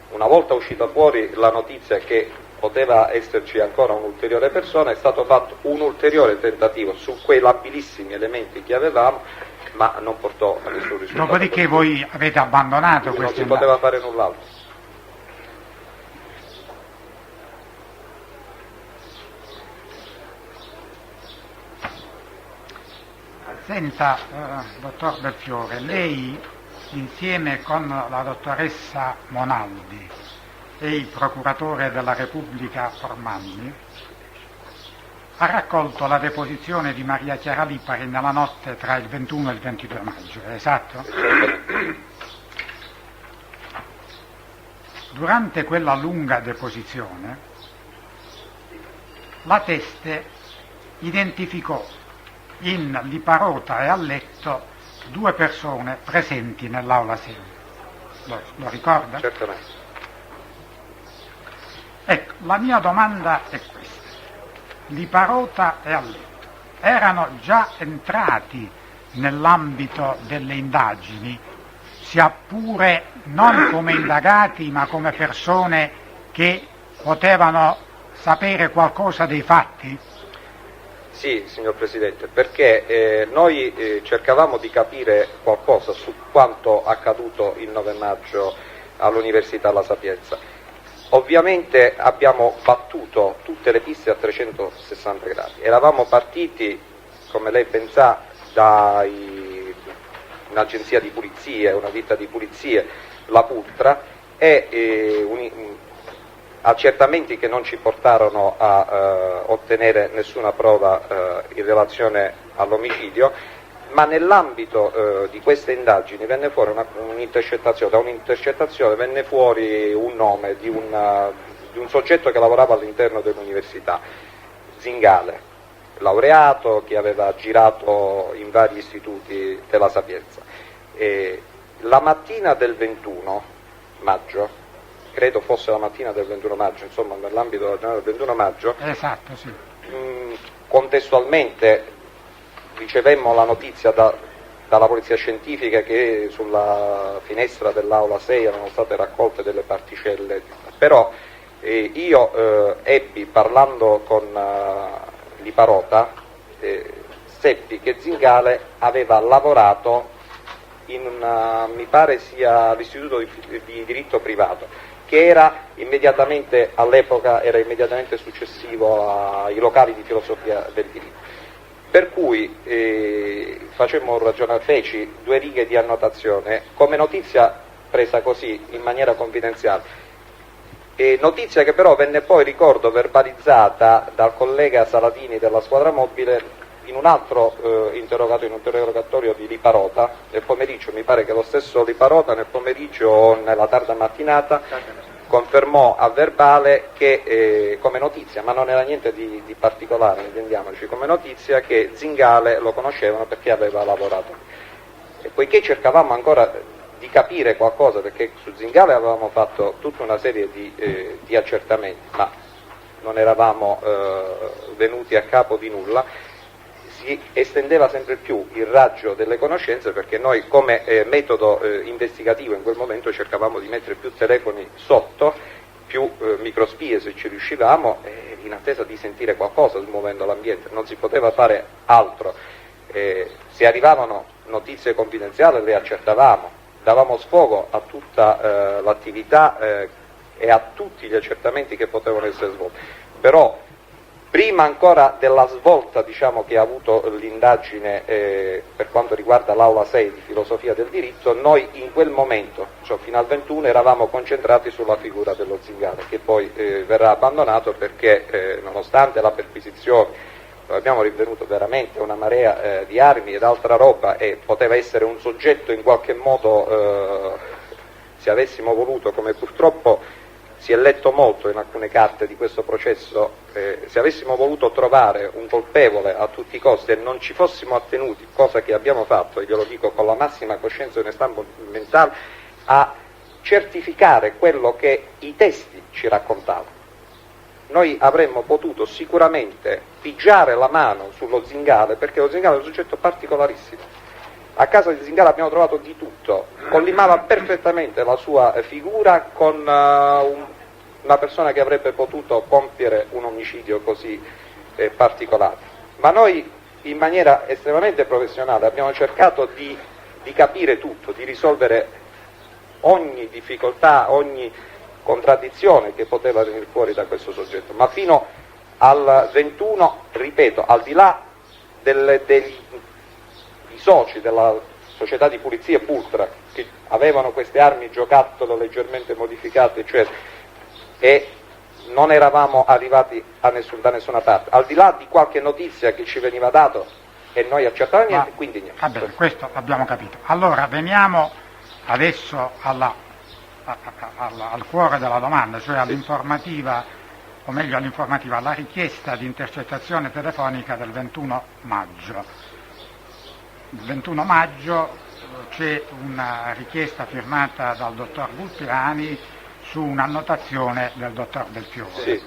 una volta uscita fuori la notizia che poteva esserci ancora un'ulteriore persona, è stato fatto un ulteriore tentativo su quei labilissimi elementi che avevamo, ma non portò a nessun risultato. Dopodiché voi avete abbandonato non queste si poteva fare null'altro. Senta, dottor Belfiore, lei insieme con la dottoressa Monaldi e il procuratore della Repubblica Formanni ha raccolto la deposizione di Maria Chiara Lipari nella notte tra il 21 e il 22 maggio, è esatto? Durante quella lunga deposizione la Teste identificò in Liparota e a letto 2 persone presenti nell'aula 6. Lo ricorda? Certamente. Ecco, la mia domanda è questa. Liparota e a letto erano già entrati nell'ambito delle indagini, sia pure non come indagati ma come persone che potevano sapere qualcosa dei fatti? Sì, signor Presidente, perché noi cercavamo di capire qualcosa su quanto accaduto il 9 maggio all'Università La Sapienza. Ovviamente abbiamo battuto tutte le piste a 360 gradi. Eravamo partiti, come lei ben sa, da un'agenzia di pulizie, una ditta di pulizie, la Pultra, e accertamenti che non ci portarono a ottenere nessuna prova in relazione all'omicidio, ma nell'ambito di queste indagini venne fuori un'intercettazione, da un'intercettazione venne fuori un nome di un soggetto che lavorava all'interno dell'università, Zingale, laureato, che aveva girato in vari istituti della Sapienza. La mattina del 21 maggio, credo fosse la mattina del 21 maggio, insomma nell'ambito della giornata del 21 maggio, esatto, sì. Contestualmente ricevemmo la notizia dalla polizia scientifica che sulla finestra dell'aula 6 erano state raccolte delle particelle, però io ebbi, parlando con Liparota, seppi che Zingale aveva lavorato mi pare sia l'istituto di diritto privato, che era immediatamente, all'epoca era immediatamente successivo ai locali di filosofia del diritto. Per cui feci 2 righe di annotazione come notizia presa così in maniera confidenziale, notizia che però venne poi, ricordo, verbalizzata dal collega Saladini della squadra mobile in un altro interrogatorio di Liparota nel pomeriggio. Mi pare che lo stesso Liparota nel pomeriggio o nella tarda mattinata confermò a verbale che come notizia, ma non era niente di particolare, intendiamoci, come notizia, che Zingale lo conoscevano perché aveva lavorato. E poiché cercavamo ancora di capire qualcosa, perché su Zingale avevamo fatto tutta una serie di accertamenti, ma non eravamo venuti a capo di nulla, si estendeva sempre più il raggio delle conoscenze, perché noi come metodo investigativo in quel momento cercavamo di mettere più telefoni sotto, più microspie se ci riuscivamo, in attesa di sentire qualcosa smuovendo l'ambiente. Non si poteva fare altro. Se arrivavano notizie confidenziali le accertavamo, davamo sfogo a tutta l'attività e a tutti gli accertamenti che potevano essere svolti. Però prima ancora della svolta, diciamo, che ha avuto l'indagine per quanto riguarda l'aula 6 di filosofia del diritto, noi in quel momento, cioè fino al 21, eravamo concentrati sulla figura dello Zingale, che poi verrà abbandonato perché nonostante la perquisizione abbiamo rinvenuto veramente una marea di armi ed altra roba, e poteva essere un soggetto in qualche modo, se avessimo voluto, come purtroppo si è letto molto in alcune carte di questo processo, se avessimo voluto trovare un colpevole a tutti i costi e non ci fossimo attenuti, cosa che abbiamo fatto, e glielo dico con la massima coscienza e onestà mentale, a certificare quello che i testi ci raccontavano, noi avremmo potuto sicuramente pigiare la mano sullo Zingale, perché lo Zingale è un soggetto particolarissimo, A casa di Zingara abbiamo trovato di tutto, collimava perfettamente la sua figura con una persona che avrebbe potuto compiere un omicidio così particolare. Ma noi in maniera estremamente professionale abbiamo cercato di capire tutto, di risolvere ogni difficoltà, ogni contraddizione che poteva venire fuori da questo soggetto, ma fino al 21, ripeto, al di là dei soci della società di pulizia Pultra che avevano queste armi giocattolo leggermente modificate, cioè, e non eravamo arrivati da nessuna parte, al di là di qualche notizia che ci veniva dato e noi accertavamo niente, quindi niente. Va bene, questo abbiamo capito. Allora veniamo adesso al cuore della domanda, cioè all'informativa, o meglio all'informativa, alla richiesta di intercettazione telefonica del 21 maggio. Il 21 maggio c'è una richiesta firmata dal dottor Bulpiani su un'annotazione del dottor Del Fiore. Sì.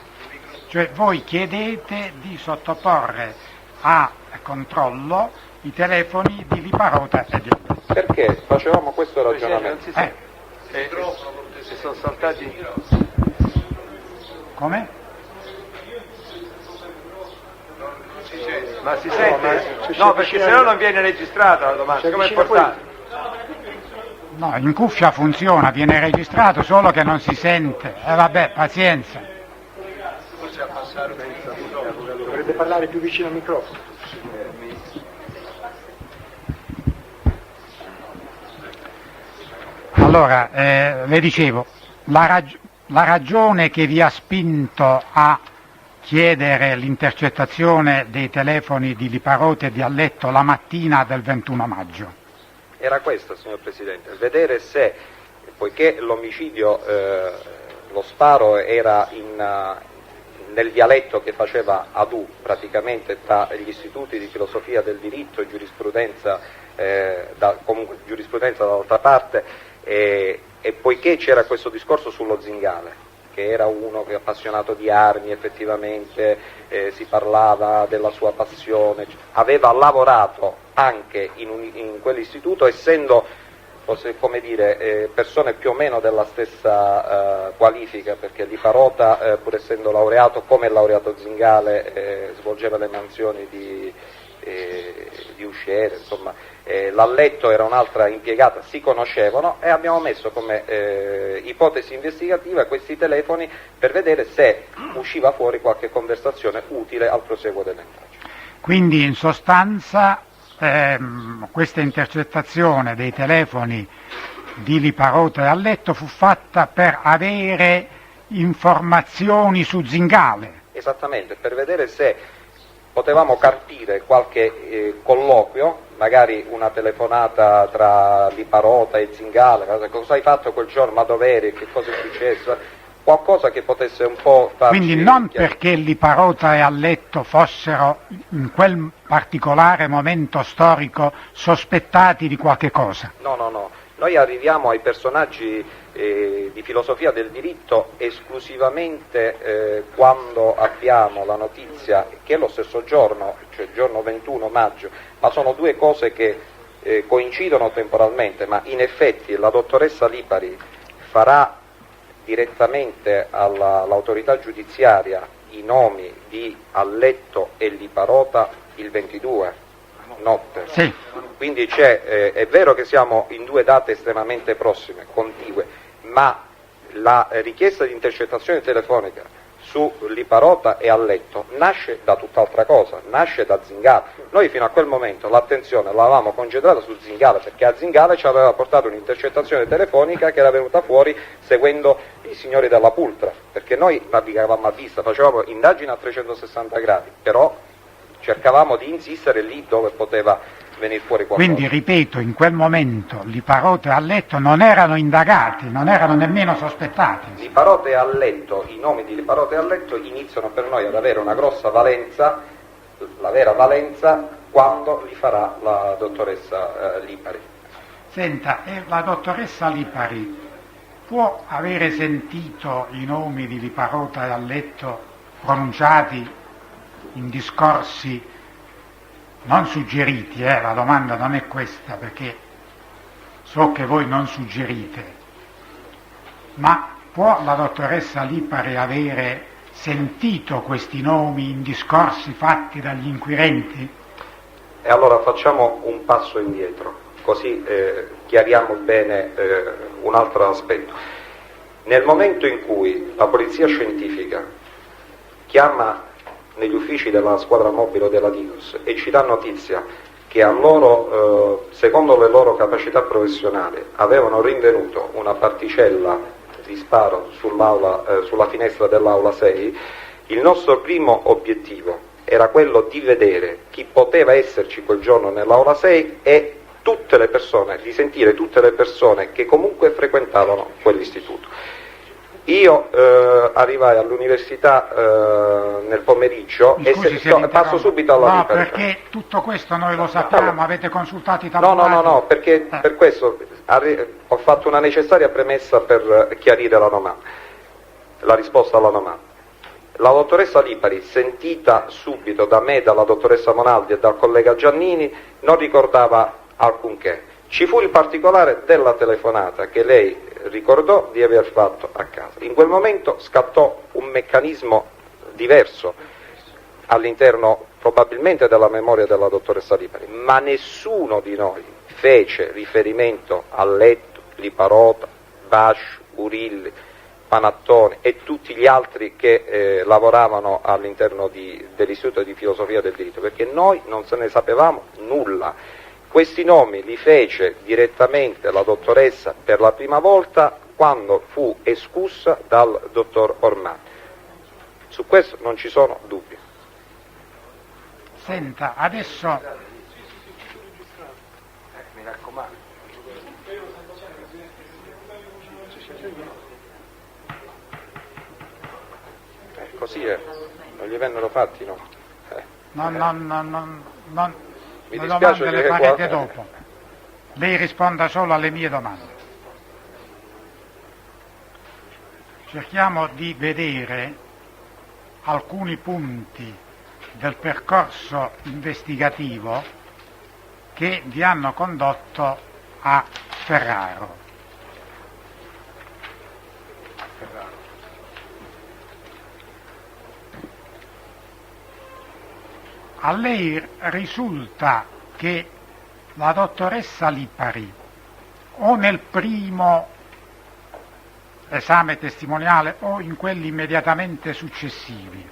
Cioè voi chiedete di sottoporre a controllo i telefoni di Liparota e di Alberto. Perché facevamo questo ragionamento? Si sono saltati. Come? Ma si sente? No, perché se no non viene registrata la domanda, come è importante? No, in cuffia funziona, viene registrato, solo che non si sente. E vabbè, pazienza. Dovrebbe parlare più vicino al microfono. Allora, le dicevo, la ragione che vi ha spinto a chiedere l'intercettazione dei telefoni di Liparota e di Alletto la mattina del 21 maggio. Era questo, signor Presidente, vedere se, poiché l'omicidio, lo sparo era nel dialetto che faceva ADU, praticamente tra gli istituti di filosofia del diritto e giurisprudenza, comunque giurisprudenza dall'altra parte, e poiché c'era questo discorso sullo Zingale, che era uno che è appassionato di armi, effettivamente si parlava della sua passione, aveva lavorato anche in quell'istituto, essendo, come dire, persone più o meno della stessa qualifica, perché Liparota, pur essendo laureato come il laureato Zingale, svolgeva le mansioni di usciere, insomma, l'Alletto era un'altra impiegata, si conoscevano e abbiamo messo come ipotesi investigativa questi telefoni per vedere se usciva fuori qualche conversazione utile al proseguo delle indagini. Quindi in sostanza questa intercettazione dei telefoni di Liparota e Alletto fu fatta per avere informazioni su Zingale. Esattamente, per vedere se potevamo carpire qualche colloquio, magari una telefonata tra Liparota e Zingale, cosa hai fatto quel giorno, ma dov'eri, che cosa è successo, qualcosa che potesse un po' farci... Quindi non perché Liparota e Alletto fossero in quel particolare momento storico sospettati di qualche cosa. No, noi arriviamo ai personaggi di filosofia del diritto esclusivamente quando abbiamo la notizia che è lo stesso giorno, cioè il giorno 21 maggio, ma sono due cose che coincidono temporalmente, ma in effetti la dottoressa Lipari farà direttamente all'autorità giudiziaria i nomi di Alletto e Liparota il 22 notte. Sì. Quindi è vero che siamo in due date estremamente prossime, contigue, ma la richiesta di intercettazione telefonica su Liparota e Alletto nasce da tutt'altra cosa, nasce da Zingale. Noi fino a quel momento l'attenzione l'avevamo concentrata su Zingale, perché a Zingale ci aveva portato un'intercettazione telefonica che era venuta fuori seguendo i signori della Pultra, perché noi navigavamo a vista, facevamo indagini a 360 gradi, però cercavamo di insistere lì dove poteva venire fuori qualcosa. Quindi, ripeto, in quel momento Liparota e Alletto non erano indagati, non erano nemmeno sospettati. Liparota e Alletto, i nomi di Liparota e Alletto iniziano per noi ad avere una grossa valenza, la vera valenza, quando li farà la dottoressa Lipari. Senta, la dottoressa Lipari può avere sentito i nomi di Liparota e Alletto pronunciati in discorsi non suggeriti, la domanda non è questa, perché so che voi non suggerite, ma può la dottoressa Lipari avere sentito questi nomi in discorsi fatti dagli inquirenti? E allora facciamo un passo indietro, così chiariamo bene un altro aspetto. Nel momento in cui la polizia scientifica chiama negli uffici della squadra mobile della DIGOS e ci dà notizia che a loro, secondo le loro capacità professionali, avevano rinvenuto una particella di sparo sulla finestra dell'aula 6, il nostro primo obiettivo era quello di vedere chi poteva esserci quel giorno nell'aula 6 e tutte le persone, di sentire tutte le persone che comunque frequentavano quell'istituto. Io arrivai all'università nel pomeriggio. Scusi, passo subito alla No, perché tutto questo noi lo sappiamo, avete consultato i tabulati? No, perché per questo ho fatto una necessaria premessa per chiarire la risposta alla domanda. La dottoressa Lipari, sentita subito da me, dalla dottoressa Monaldi e dal collega Giannini, non ricordava alcunché. Ci fu il particolare della telefonata che lei ricordò di aver fatto a casa. In quel momento scattò un meccanismo diverso all'interno probabilmente della memoria della dottoressa Lipari, ma nessuno di noi fece riferimento a Letto, Liparota, Bascio, Urilli, Panattoni e tutti gli altri che lavoravano all'interno dell'Istituto di Filosofia del Diritto, perché noi non se ne sapevamo nulla. Questi nomi li fece direttamente la dottoressa per la prima volta quando fu escussa dal dottor Ormani. Su questo non ci sono dubbi. Senta, adesso... Mi raccomando. Così è, non gli vennero fatti, no? Mi le dispiace domande le farete dopo. Lei risponda solo alle mie domande. Cerchiamo di vedere alcuni punti del percorso investigativo che vi hanno condotto a Ferraro. A lei risulta che la dottoressa Lipari, o nel primo esame testimoniale o in quelli immediatamente successivi,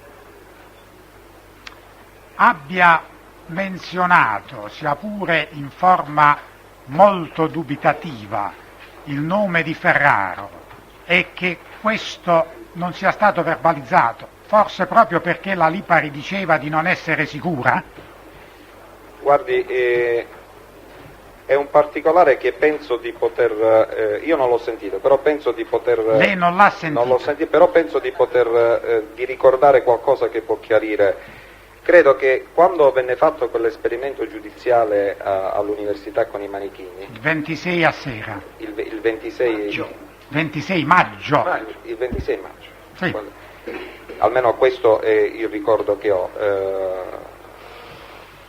abbia menzionato, sia pure in forma molto dubitativa, il nome di Ferraro e che questo non sia stato verbalizzato? Forse proprio perché la Lipari diceva di non essere sicura? Guardi, è un particolare che penso di poter, io non l'ho sentito, però penso di poter... Lei non l'ha sentito? Non l'ho sentito, però penso di di ricordare qualcosa che può chiarire. Credo che quando venne fatto quell'esperimento giudiziale all'università con i manichini... Il 26 a sera. Il 26... 26 maggio. Il 26 maggio. Sì. Almeno questo è il ricordo che ho.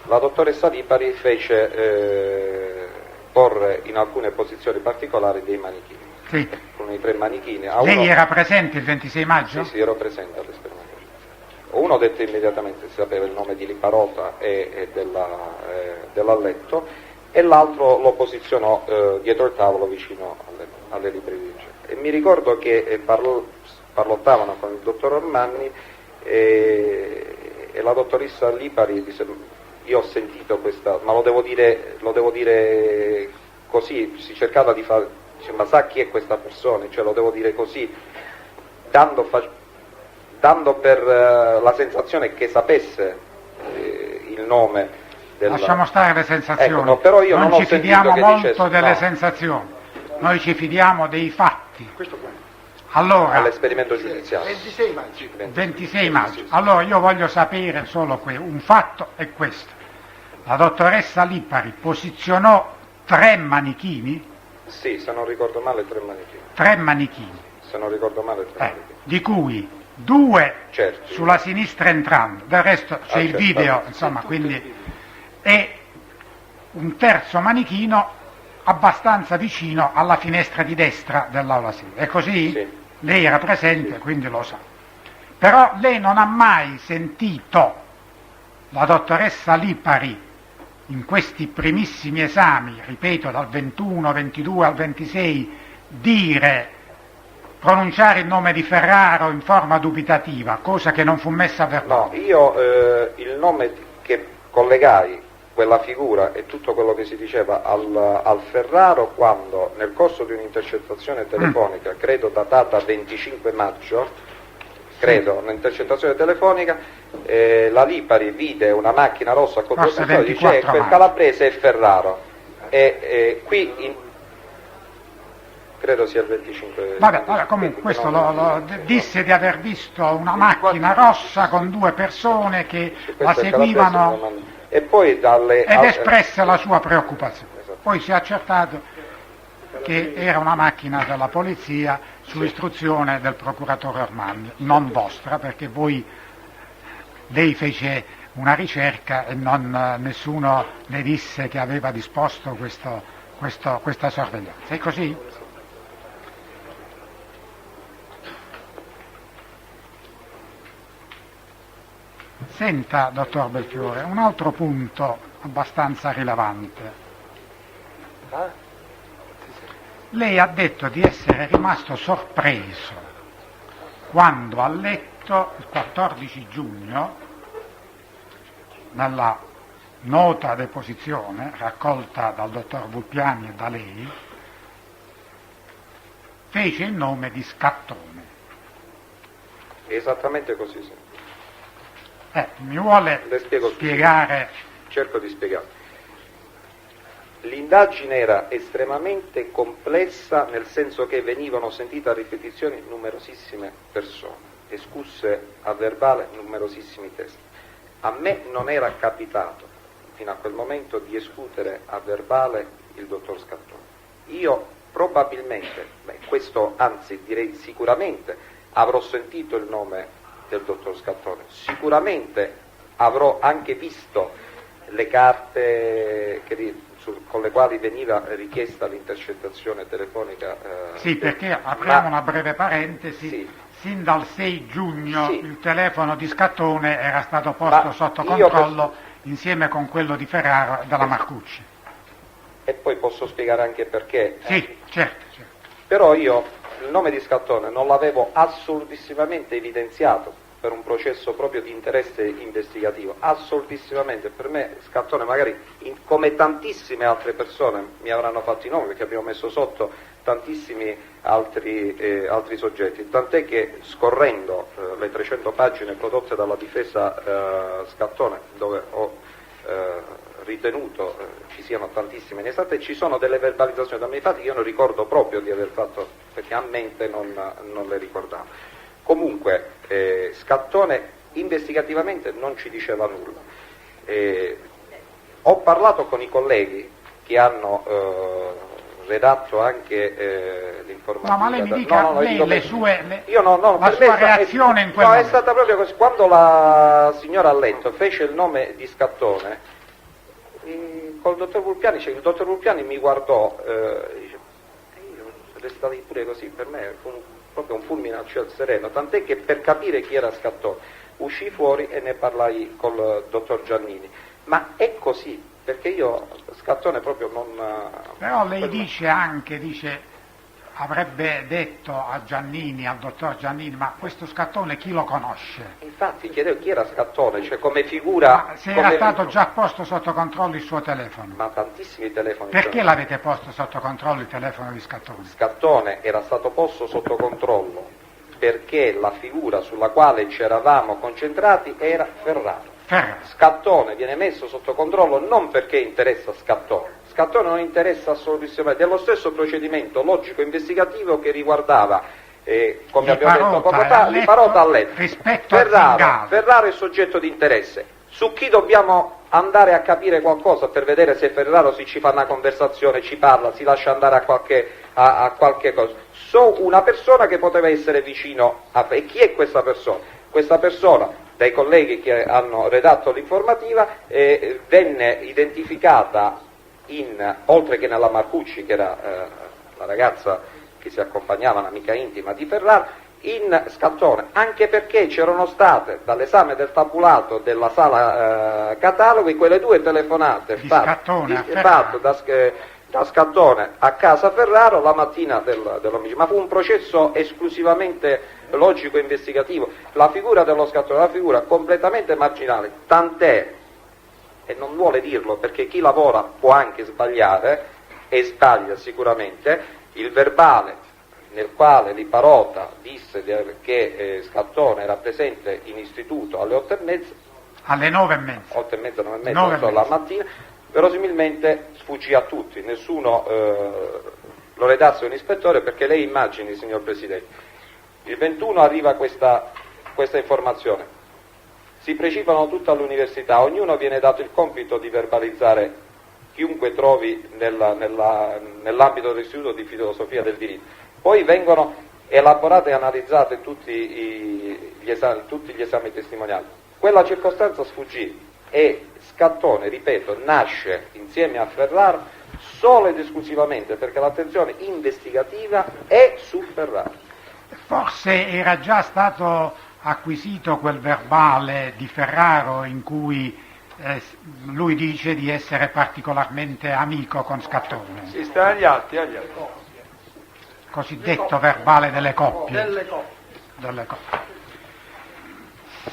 La dottoressa Lipari fece porre in alcune posizioni particolari dei manichini. Sì. Con i 3 manichini. Lei era presente il 26 maggio? Sì, ero presente all'esperimento. Uno dette immediatamente, si sapeva il nome di Liparota e della Letto, e l'altro lo posizionò dietro il tavolo vicino alle librerie. E mi ricordo che parlottavano con il dottor Ormanni e la dottoressa Lipari disse: io ho sentito questa, ma lo devo dire così, si cercava di fare, dice, ma sa chi è questa persona? Cioè lo devo dire così, dando per la sensazione che sapesse il nome Lasciamo stare le sensazioni, ecco, no, però io non ci fidiamo molto delle no. sensazioni, noi ci fidiamo dei fatti. Questo qua. Allora, all'esperimento giudiziario. 26 maggio. 26 maggio. Allora io voglio sapere solo un fatto è questo. La dottoressa Lipari posizionò 3 manichini? Sì, se non ricordo male 3 manichini. 3 manichini. Se non ricordo male 3 manichini. Di cui 2 certo, sulla sinistra entrando, del resto c'è il certo, video, sì, insomma, quindi e un terzo manichino abbastanza vicino alla finestra di destra dell'aula sede. È così? Sì. Lei era presente, quindi lo sa. Però lei non ha mai sentito la dottoressa Lipari in questi primissimi esami, ripeto dal 21, 22 al 26, pronunciare il nome di Ferraro in forma dubitativa, cosa che non fu messa a verbale? No, io il nome che collegai, quella figura e tutto quello che si diceva al Ferraro quando nel corso di un'intercettazione telefonica, credo datata 25 maggio, un'intercettazione telefonica, la Lipari vide una macchina rossa con due persone, dice quel calabrese è Ferraro, e qui credo sia il 25. Vabbè, comunque questo disse di aver visto una macchina rossa con due persone che la seguivano e poi ed espresse la sua preoccupazione. Poi si è accertato che era una macchina della polizia su istruzione del procuratore Ormanni, non vostra, perché lei fece una ricerca e nessuno le disse che aveva disposto questa sorveglianza. È così? Senta, dottor Belfiore, un altro punto abbastanza rilevante. Lei ha detto di essere rimasto sorpreso quando ha letto il 14 giugno, nella nota a deposizione raccolta dal dottor Vulpiani e da lei, fece il nome di Scattone. Esattamente così, sì. Mi vuole spiegare? Cerco di spiegare. L'indagine era estremamente complessa, nel senso che venivano sentite a ripetizioni numerosissime persone, escusse a verbale numerosissimi testi. A me non era capitato fino a quel momento di escutere a verbale il dottor Scattone. Io probabilmente, questo anzi direi sicuramente, avrò sentito il nome del dottor Scattone, sicuramente avrò anche visto le carte con le quali veniva richiesta l'intercettazione telefonica. Sì, perché apriamo una breve parentesi, sì. Sin dal 6 giugno sì. Il telefono di Scattone era stato posto sotto controllo insieme con quello di Ferraro e della Marcucci. E poi posso spiegare anche perché. Sì, certo. Però io il nome di Scattone non l'avevo assolutissimamente evidenziato per un processo proprio di interesse investigativo, assolutissimamente. Per me Scattone magari, come tantissime altre persone mi avranno fatto i nomi, perché abbiamo messo sotto tantissimi altri soggetti, tant'è che scorrendo le 300 pagine prodotte dalla difesa Scattone, dove ho ritenuto ci siano tantissime inesatte, ci sono delle verbalizzazioni da me fatti che io non ricordo proprio di aver fatto, perché a mente non le ricordavo. Comunque Scattone investigativamente non ci diceva nulla. Ho parlato con i colleghi che hanno redatto anche l'informativa. No, ma lei mi dica la sua reazione in quel momento. È stata proprio così. Quando la signora a letto fece il nome di Scattone, col dottor Vulpiani, il dottor Vulpiani mi guardò, dice, io restai pure così, per me fu proprio un fulmine al cielo sereno, tant'è che per capire chi era Scattone uscii fuori e ne parlai col dottor Giannini. Ma è così, perché io Scattone proprio non... Però lei dice, avrebbe detto a Giannini, al dottor Giannini, ma questo Scattone chi lo conosce? Infatti chiedevo chi era Scattone, cioè come figura... Ma se era stato già posto sotto controllo il suo telefono? Ma tantissimi telefoni. Perché l'avete posto sotto controllo il telefono di Scattone? Scattone era stato posto sotto controllo perché la figura sulla quale ci eravamo concentrati era Ferraro. Scattone viene messo sotto controllo non perché interessa Scattone. Scattone non interessa assolutamente, è lo stesso procedimento logico investigativo che riguardava, come abbiamo detto poco fa, Liparota a letto. Ferraro è soggetto di interesse. Su chi dobbiamo andare a capire qualcosa per vedere se Ferraro ci fa una conversazione, ci parla, si lascia andare a qualche cosa. So una persona che poteva essere vicino a... E chi è questa persona? Questa persona dai colleghi che hanno redatto l'informativa, venne identificata oltre che nella Marcucci, che era la ragazza che si accompagnava, un'amica intima di Ferrara, in Scattone, anche perché c'erano state dall'esame del tabulato della sala cataloghi quelle 2 telefonate fatte da Scattone a casa Ferraro la mattina dell'omicidio, ma fu un processo esclusivamente logico e investigativo. La figura dello Scattone è una figura completamente marginale, tant'è, e non vuole dirlo perché chi lavora può anche sbagliare, e sbaglia sicuramente, il verbale nel quale Liparota disse che Scattone era presente in istituto alle 8:30, alle 9:30, 8:30, 9:30, non so, la mattina, verosimilmente sfuggì a tutti, nessuno lo redasse un ispettore, perché lei immagini, signor Presidente, il 21 arriva questa informazione, si precipitano tutti all'università, ognuno viene dato il compito di verbalizzare chiunque trovi nell'ambito dell'istituto di filosofia del diritto. Poi vengono elaborate e analizzate tutti gli esami testimoniali. Quella circostanza sfuggì e Scattone, ripeto, nasce insieme a Ferraro solo ed esclusivamente perché l'attenzione investigativa è su Ferraro. Forse era già stato acquisito quel verbale di Ferraro in cui lui dice di essere particolarmente amico con Scattone. Si sta agli atti. Cosiddetto verbale delle coppie. Delle coppie.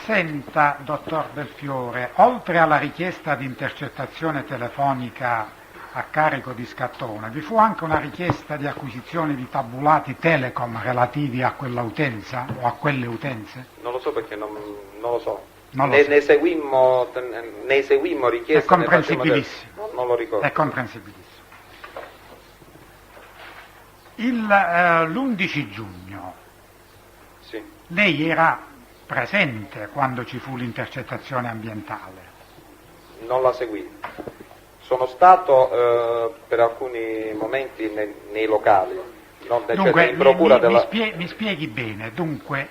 Senta, dottor Belfiore, oltre alla richiesta di intercettazione telefonica a carico di Scattone, vi fu anche una richiesta di acquisizione di tabulati Telecom relativi a quella utenza o a quelle utenze? Non lo so perché non lo so. Ne seguimmo richieste. È comprensibilissimo. Non lo ricordo. È comprensibilissimo. L'11 giugno sì. Lei era presente quando ci fu l'intercettazione ambientale? Non la seguì. Sono stato per alcuni momenti nei locali, dunque, in procura mi spieghi bene, dunque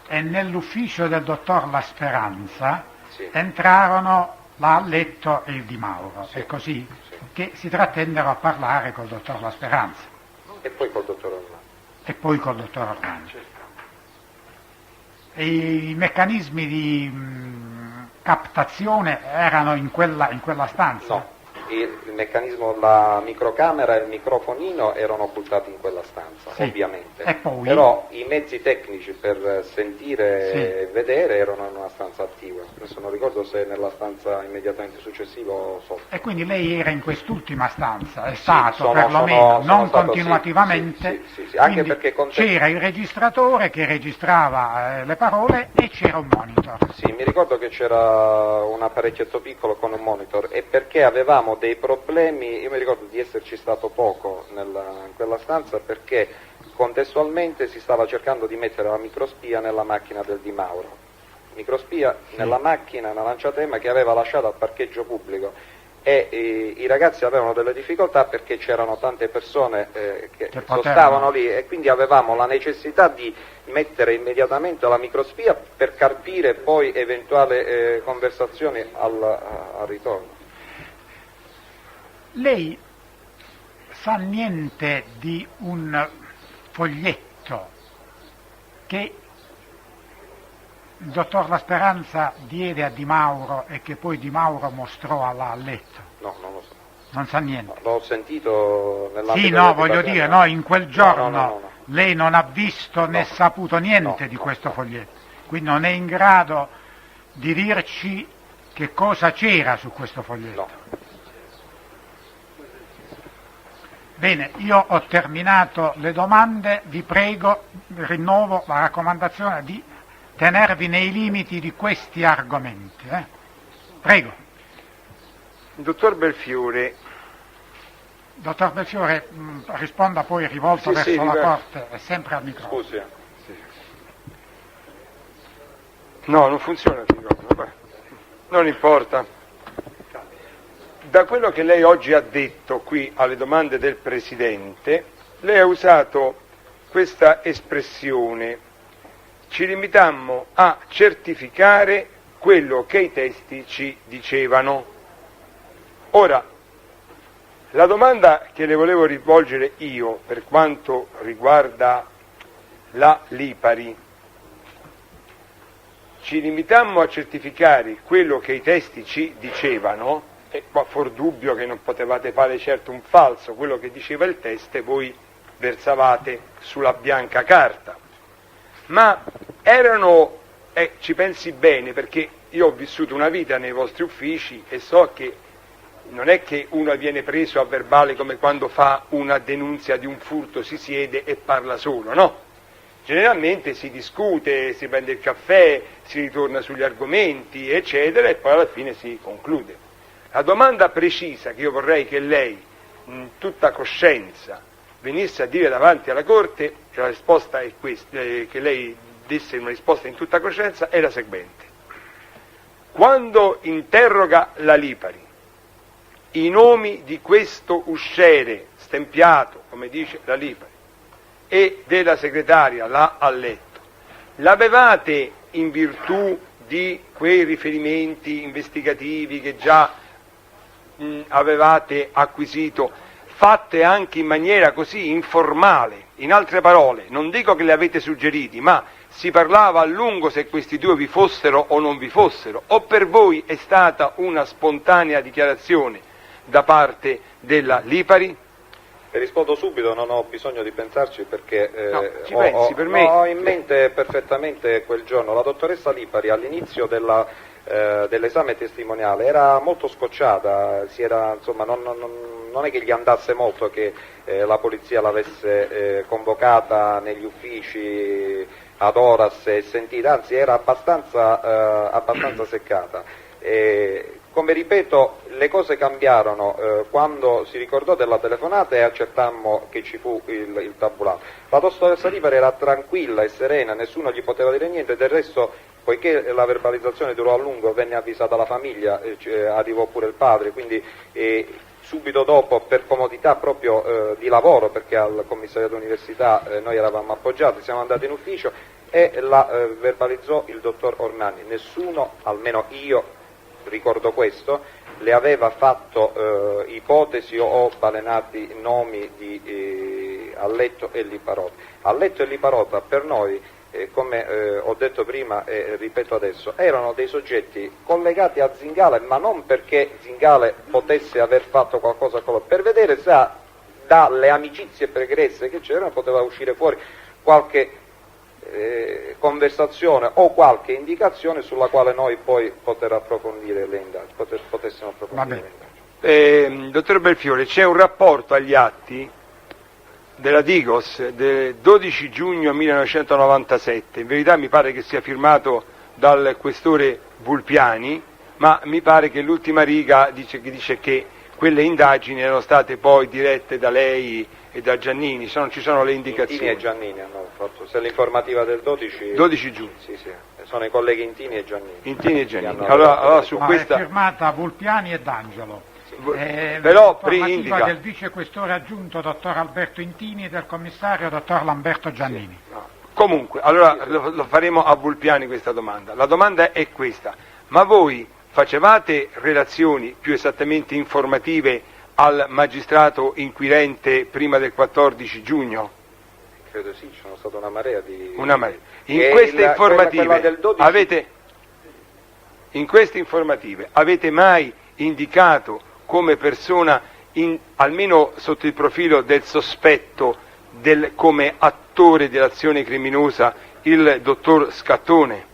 nell'ufficio del dottor La Speranza sì. Entrarono l'ha letto il Di Mauro, sì. È così? Sì. Che si trattennero a parlare col dottor La Speranza. E poi col dottor Orlando. E i meccanismi di captazione erano in quella stanza? No, il meccanismo, la microcamera e il microfonino erano occultati in quella stanza, sì. Ovviamente. E poi? Però i mezzi tecnici per sentire sì. E vedere erano in una stanza attiva. Adesso non ricordo se nella stanza immediatamente successiva o sotto. E quindi lei era in quest'ultima stanza, è sì, stato perlomeno, non continuativamente, sì. Anche perché c'era il registratore che registrava le parole e c'era un monitor. Sì, mi ricordo che c'era un apparecchietto piccolo con un monitor e perché avevamo dei problemi, io mi ricordo di esserci stato poco in quella stanza perché contestualmente si stava cercando di mettere la microspia nella macchina del Di Mauro, microspia sì. Nella macchina, una lanciatema che aveva lasciato al parcheggio pubblico e i ragazzi avevano delle difficoltà perché c'erano tante persone che stavano lì e quindi avevamo la necessità di mettere immediatamente la microspia per carpire poi eventuali conversazioni al ritorno. Lei sa niente di un foglietto che il dottor La Speranza diede a Di Mauro e che poi Di Mauro mostrò a letto? No, non lo so. Non sa niente? No, l'ho sentito nell'ambito. Sì, no, voglio dire, no, in quel giorno no. Lei non ha visto né saputo niente di questo foglietto, quindi non è in grado di dirci che cosa c'era su questo foglietto. No. Bene, io ho terminato le domande, vi prego, rinnovo la raccomandazione di tenervi nei limiti di questi argomenti. Prego. Dottor Belfiore. Dottor Belfiore, risponda poi rivolto verso la Corte, è sempre al microfono. Scusi. Sì. No, non funziona il microfono, non importa. Da quello che lei oggi ha detto qui alle domande del Presidente, lei ha usato questa espressione, ci limitammo a certificare quello che i testi ci dicevano. Ora, la domanda che le volevo rivolgere io per quanto riguarda la Lipari, ci limitammo a certificare quello che i testi ci dicevano, e qua for dubbio che non potevate fare certo un falso, quello che diceva il testo e voi versavate sulla bianca carta, ma erano, ci pensi bene, perché io ho vissuto una vita nei vostri uffici e so che non è che uno viene preso a verbale come quando fa una denunzia di un furto, si siede e parla solo, no? Generalmente si discute, si prende il caffè, si ritorna sugli argomenti, eccetera, e poi alla fine si conclude. La domanda precisa che io vorrei che lei, in tutta coscienza, venisse a dire davanti alla Corte, la risposta è questa, che lei desse una risposta in tutta coscienza, è la seguente. Quando interroga la Lipari i nomi di questo usciere stempiato, come dice la Lipari, e della segretaria là a letto, l'avevate in virtù di quei riferimenti investigativi che già avevate acquisito, fatte anche in maniera così informale? In altre parole, non dico che le avete suggeriti, ma si parlava a lungo se questi due vi fossero o non vi fossero, o per voi è stata una spontanea dichiarazione da parte della Lipari? Rispondo subito, non ho bisogno di pensarci perché ho in mente perfettamente quel giorno. La dottoressa Lipari all'inizio dell'esame testimoniale era molto scocciata, non è che gli andasse molto che la polizia l'avesse convocata negli uffici ad horas e sentita, anzi era abbastanza seccata. Come ripeto, le cose cambiarono quando si ricordò della telefonata e accertammo che ci fu il tabulato. La dottoressa Lipari era tranquilla e serena, nessuno gli poteva dire niente, del resto, poiché la verbalizzazione durò a lungo, venne avvisata la famiglia, arrivò pure il padre, quindi subito dopo, per comodità proprio di lavoro, perché al commissariato università noi eravamo appoggiati, siamo andati in ufficio e la verbalizzò il dottor Ornani. Nessuno, almeno io ricordo questo, le aveva fatto ipotesi o balenati nomi di Alletto e Liparota. Alletto e Liparota per noi, come ho detto prima e ripeto adesso, erano dei soggetti collegati a Zingale, ma non perché Zingale potesse aver fatto qualcosa con loro, per vedere se dalle amicizie pregresse che c'erano poteva uscire fuori qualche conversazione o qualche indicazione sulla quale noi poi potessimo approfondire le indagini. Dottor Belfiore, c'è un rapporto agli atti della Digos del 12 giugno 1997, in verità mi pare che sia firmato dal questore Vulpiani, ma mi pare che l'ultima riga dice che quelle indagini erano state poi dirette da lei e da Giannini, ci sono le indicazioni. Intini e Giannini hanno fatto, se l'informativa del 12 giugno. Sì, sono i colleghi Intini e Giannini. Intini e Giannini. Allora su questa... è firmata Vulpiani e D'Angelo. Però l'informativa del vicequestore aggiunto dottor Alberto Intini e del commissario dottor Lamberto Giannini. Sì, no. Comunque, allora lo faremo a Vulpiani questa domanda. La domanda è questa: ma voi facevate relazioni più esattamente informative al magistrato inquirente prima del 14 giugno? Credo sì, c'è stata una marea di... Una marea. In queste informative avete mai indicato come persona, almeno sotto il profilo del sospetto, come attore dell'azione criminosa, il dottor Scattone?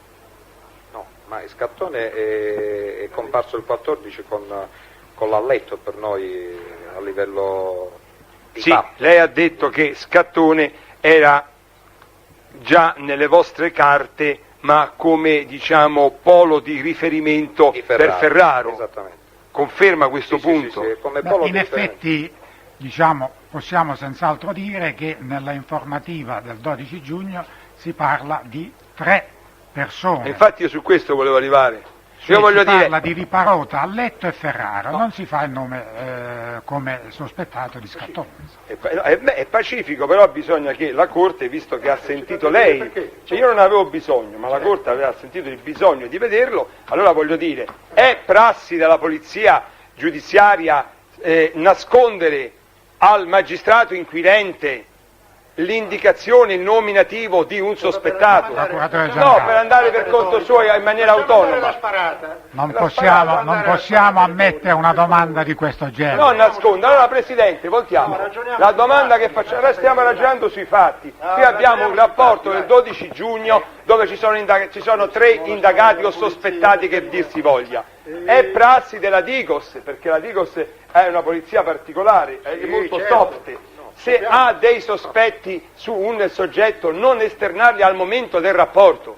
No, ma Scattone è comparso il 14 con l'Alletto per noi a livello di fatto. Lei ha detto che Scattone era già nelle vostre carte, ma come polo di riferimento per Ferraro. Esattamente. Conferma questo punto? Sì, come polo in effetti possiamo senz'altro dire che nella informativa del 12 giugno si parla di 3 persone. Infatti io su questo volevo arrivare. Cioè, io voglio si parla dire, di Riparota, Alletto e Ferraro, non si fa il nome come sospettato di Scattone. è pacifico, però bisogna che la Corte, visto che ha sentito lei, cioè io non avevo bisogno, ma la Corte aveva sentito il bisogno di vederlo, allora voglio dire, è prassi della polizia giudiziaria nascondere al magistrato inquirente l'indicazione, il nominativo di un sospettato? No, per andare per conto suo in maniera autonoma. Non possiamo ammettere una domanda di questo genere. Non nasconda. Allora Presidente, voltiamo. La domanda che facciamo, stiamo ragionando sui fatti. Qui abbiamo un rapporto del 12 giugno dove ci sono 3 indagati o sospettati, che dir si voglia. È prassi della Digos, perché la Digos è una polizia particolare, è molto soft. Se ha dei sospetti su un soggetto, non esternarli al momento del rapporto.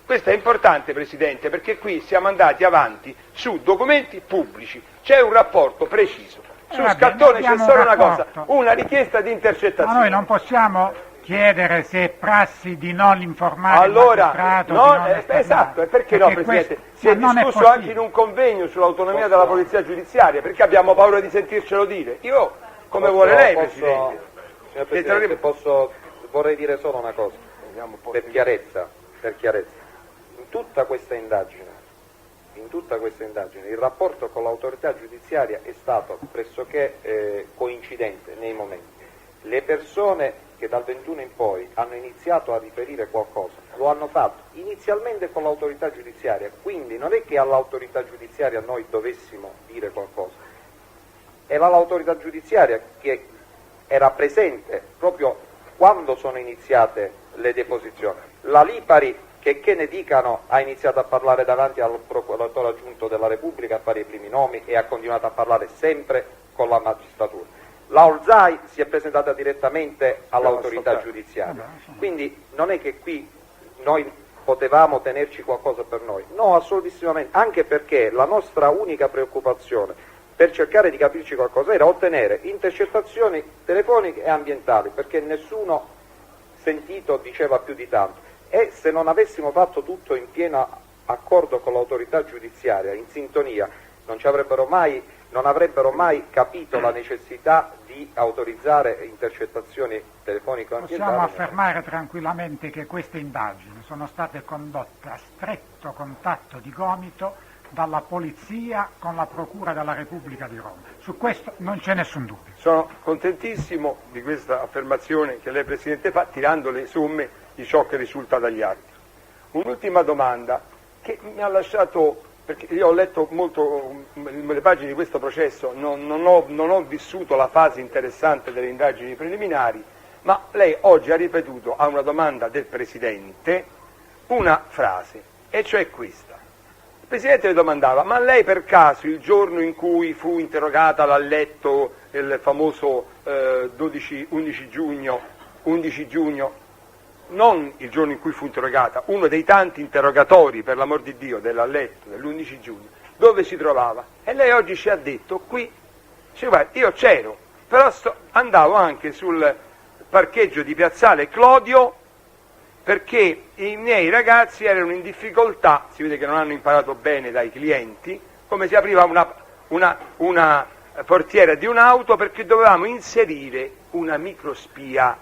Questo è importante, Presidente, perché qui siamo andati avanti su documenti pubblici, c'è un rapporto preciso. Su Scattone c'è solo una cosa, una richiesta di intercettazione. Ma noi non possiamo chiedere se è prassi di non informare il allora, magistrato, no, esatto, e perché no, Presidente? Si è discusso anche in un convegno sull'autonomia della polizia giudiziaria, perché abbiamo paura di sentircelo dire. Io, come vuole lei, Presidente? Signor Presidente, vorrei dire solo una cosa, per chiarezza. In tutta questa indagine, il rapporto con l'autorità giudiziaria è stato pressoché coincidente nei momenti. Le persone che dal 21 in poi hanno iniziato a riferire qualcosa lo hanno fatto inizialmente con l'autorità giudiziaria, quindi non è che all'autorità giudiziaria noi dovessimo dire qualcosa, era l'autorità giudiziaria che era presente proprio quando sono iniziate le deposizioni. La Lipari, che ne dicano, ha iniziato a parlare davanti al procuratore aggiunto della Repubblica a fare i primi nomi e ha continuato a parlare sempre con la magistratura. La Olzai si è presentata direttamente all'autorità giudiziaria, quindi non è che qui noi potevamo tenerci qualcosa per noi, no, assolutissimamente, anche perché la nostra unica preoccupazione per cercare di capirci qualcosa era ottenere intercettazioni telefoniche e ambientali, perché nessuno sentito diceva più di tanto, e se non avessimo fatto tutto in pieno accordo con l'autorità giudiziaria, in sintonia, non avrebbero mai capito la necessità di autorizzare intercettazioni telefoniche o ambientali. Possiamo affermare tranquillamente che queste indagini sono state condotte a stretto contatto di gomito dalla polizia con la Procura della Repubblica di Roma. Su questo non c'è nessun dubbio. Sono contentissimo di questa affermazione che lei, Presidente, fa, tirando le somme di ciò che risulta dagli atti. Un'ultima domanda che mi ha lasciato, perché io ho letto molto le pagine di questo processo, non ho vissuto la fase interessante delle indagini preliminari, ma lei oggi ha ripetuto a una domanda del Presidente una frase, e cioè questa. Il Presidente le domandava: ma lei per caso il giorno in cui fu interrogata l'Alletto, il famoso 11 giugno, non il giorno in cui fu interrogata, uno dei tanti interrogatori, per l'amor di Dio, dell'Alletto, dell'11 giugno, dove si trovava? E lei oggi ci ha detto qui, guarda, io c'ero, però andavo anche sul parcheggio di Piazzale Clodio, perché i miei ragazzi erano in difficoltà, si vede che non hanno imparato bene dai clienti, come si apriva una portiera di un'auto, perché dovevamo inserire una microspia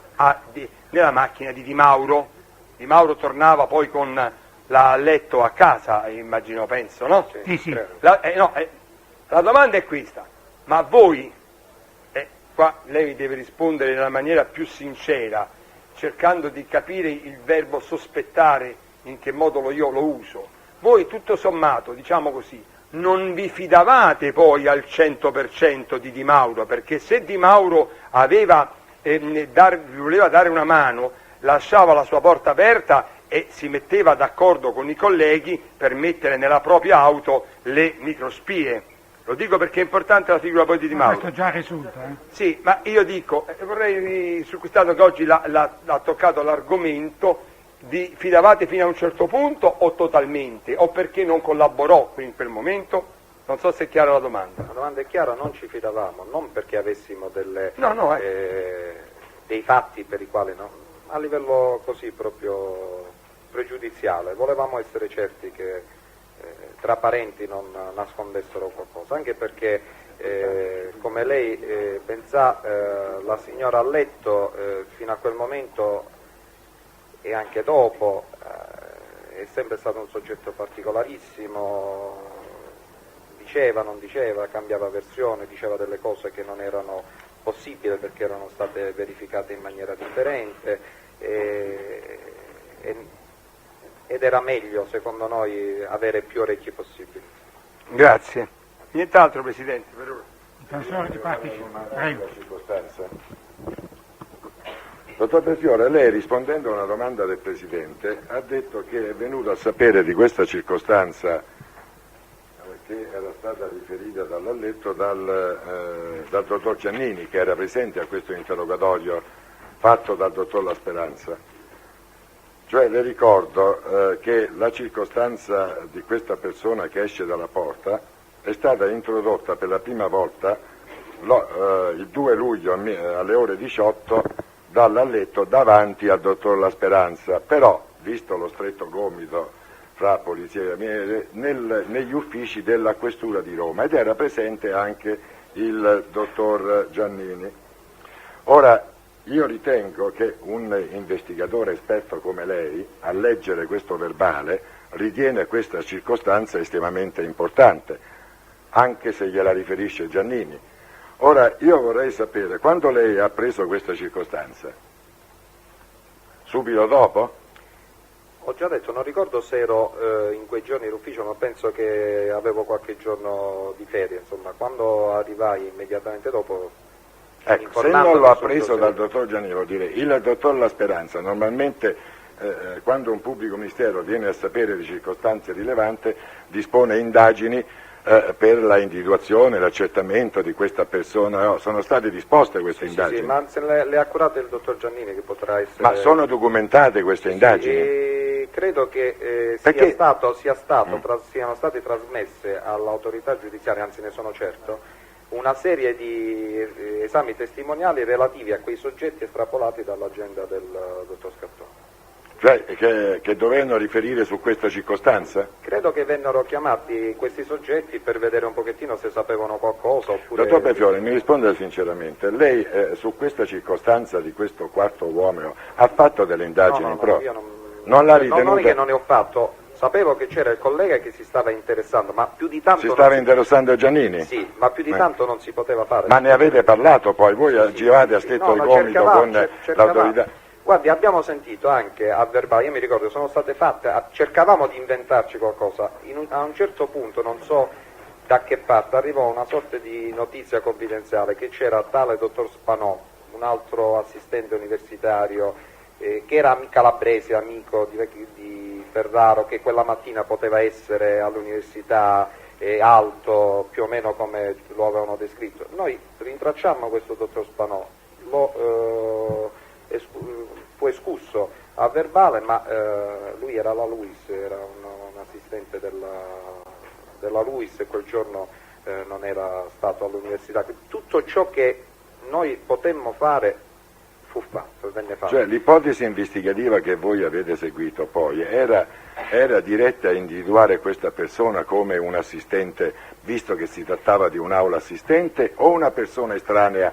nella macchina di Di Mauro. Di Mauro tornava poi con l'Alletto a casa, immagino, penso, no? Sì. La domanda è questa: ma voi, qua lei deve rispondere nella maniera più sincera, cercando di capire il verbo sospettare, in che modo io lo uso, voi tutto sommato, diciamo così, non vi fidavate poi al 100% di Di Mauro, perché se Di Mauro voleva dare una mano, lasciava la sua porta aperta e si metteva d'accordo con i colleghi per mettere nella propria auto le microspie. Lo dico perché è importante la figura poi di Di Mauro. Questo già risulta. Sì, ma io dico, vorrei, su quest'anno che oggi l'ha toccato l'argomento, fidavate fino a un certo punto o totalmente, o perché non collaborò in quel momento? Non so se è chiara la domanda. La domanda è chiara, non ci fidavamo, non perché avessimo dei fatti per i quali, no, a livello così proprio pregiudiziale, volevamo essere certi che tra parenti non nascondessero qualcosa, anche perché come lei ben sa, la signora a letto fino a quel momento e anche dopo è sempre stato un soggetto particolarissimo, diceva, non diceva, cambiava versione, diceva delle cose che non erano possibili perché erano state verificate in maniera differente ed era meglio secondo noi avere più orecchi possibili. Grazie. Nient'altro Presidente, per ora. Difensore di Parti, prego. Dottor Belfiore, lei rispondendo a una domanda del Presidente ha detto che è venuto a sapere di questa circostanza che era stata riferita dall'alletto dal dottor Giannini, che era presente a questo interrogatorio fatto dal dottor La Speranza. Cioè le ricordo che la circostanza di questa persona che esce dalla porta è stata introdotta per la prima volta il 2 luglio alle ore 18 dall'alletto davanti al dottor La Speranza, però, visto lo stretto gomito fra polizia e carabinieri, negli uffici della questura di Roma, ed era presente anche il dottor Giannini. Ora, io ritengo che un investigatore esperto come lei, a leggere questo verbale, ritiene questa circostanza estremamente importante, anche se gliela riferisce Giannini. Ora, io vorrei sapere, quando lei ha preso questa circostanza? Subito dopo? Ho già detto, non ricordo se ero in quei giorni in ufficio, ma penso che avevo qualche giorno di ferie, insomma, quando arrivai immediatamente dopo. Ecco, se non lo ha preso dal dottor Giannini, vuol dire, il dottor La Speranza normalmente quando un pubblico ministero viene a sapere di circostanze rilevanti dispone indagini per la individuazione, l'accertamento di questa persona. No, sono state disposte queste indagini? Sì, ma se le ha curate il dottor Giannini, che potrà essere... Ma sono documentate queste indagini? Credo che siano state trasmesse all'autorità giudiziaria, anzi ne sono certo, una serie di esami testimoniali relativi a quei soggetti estrapolati dall'agenda del dottor Scartone. Cioè che dovevano riferire su questa circostanza? Credo che vennero chiamati questi soggetti per vedere un pochettino se sapevano qualcosa oppure... Dottor Belfiore, mi risponda sinceramente, lei su questa circostanza di questo quarto uomo ha fatto delle indagini? No, io non l'ha ritenuta? Non è che non ne ho fatto, sapevo che c'era il collega che si stava interessando, ma più di tanto... Si stava interessando Giannini? Sì, ma più di tanto non si poteva fare. Ma ne avete parlato poi? Voi giravate a stretto il gomito con l'autorità? Guardi, abbiamo sentito anche a verbale, io mi ricordo, sono state fatte, cercavamo di inventarci qualcosa, a un certo punto, non so da che parte, arrivò una sorta di notizia confidenziale che c'era tale dottor Spanò, un altro assistente universitario, che era calabrese, amico di Ferraro, che quella mattina poteva essere all'università alto, più o meno come lo avevano descritto. Noi rintracciammo questo dottor Spanò, fu escusso a verbale, ma lui era la Luis, era un assistente della Luis e quel giorno non era stato all'università. Tutto ciò che noi potemmo fare fu fatto, venne fatto. Cioè l'ipotesi investigativa che voi avete seguito poi era diretta a individuare questa persona come un assistente, visto che si trattava di un'aula assistente, o una persona estranea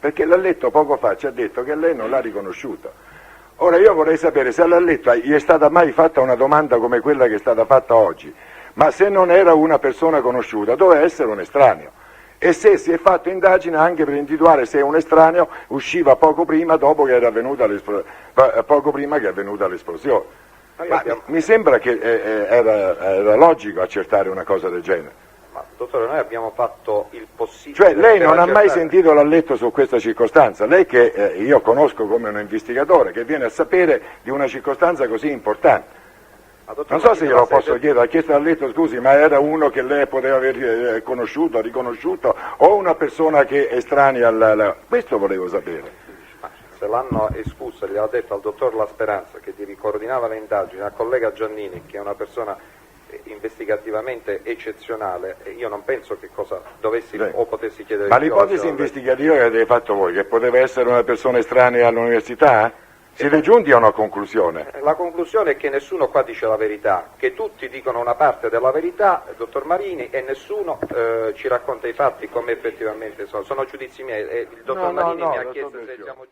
perché l'ha letto poco fa, ci ha detto che lei non l'ha riconosciuto. Ora io vorrei sapere se l'ha letto gli è stata mai fatta una domanda come quella che è stata fatta oggi, ma se non era una persona conosciuta doveva essere un estraneo. E se si è fatto indagine anche per individuare se un estraneo usciva poco prima che è avvenuta l'esplosione. Mi sembra che era logico accertare una cosa del genere. Ma dottore, noi abbiamo fatto il possibile. Cioè lei non ha mai sentito l'alletto su questa circostanza, lei che io conosco come un investigatore, che viene a sapere di una circostanza così importante. Non so se glielo posso chiedere, ha chiesto l'alletto, scusi, ma era uno che lei poteva aver conosciuto, riconosciuto, o una persona che è estranea questo volevo sapere. Se l'hanno escluso, gli ha detto al dottor La Speranza, che coordinava le indagini, al collega Giannini, che è una persona investigativamente eccezionale, io non penso che cosa dovessi o potessi chiedere. Ma l'ipotesi investigativa che avete fatto voi, che poteva essere una persona estranea all'università? Siete giunti a una conclusione? La conclusione è che nessuno qua dice la verità, che tutti dicono una parte della verità, dottor Marini, e nessuno ci racconta i fatti come effettivamente sono. Sono giudizi miei e il dottor Marini mi ha chiesto se siamo...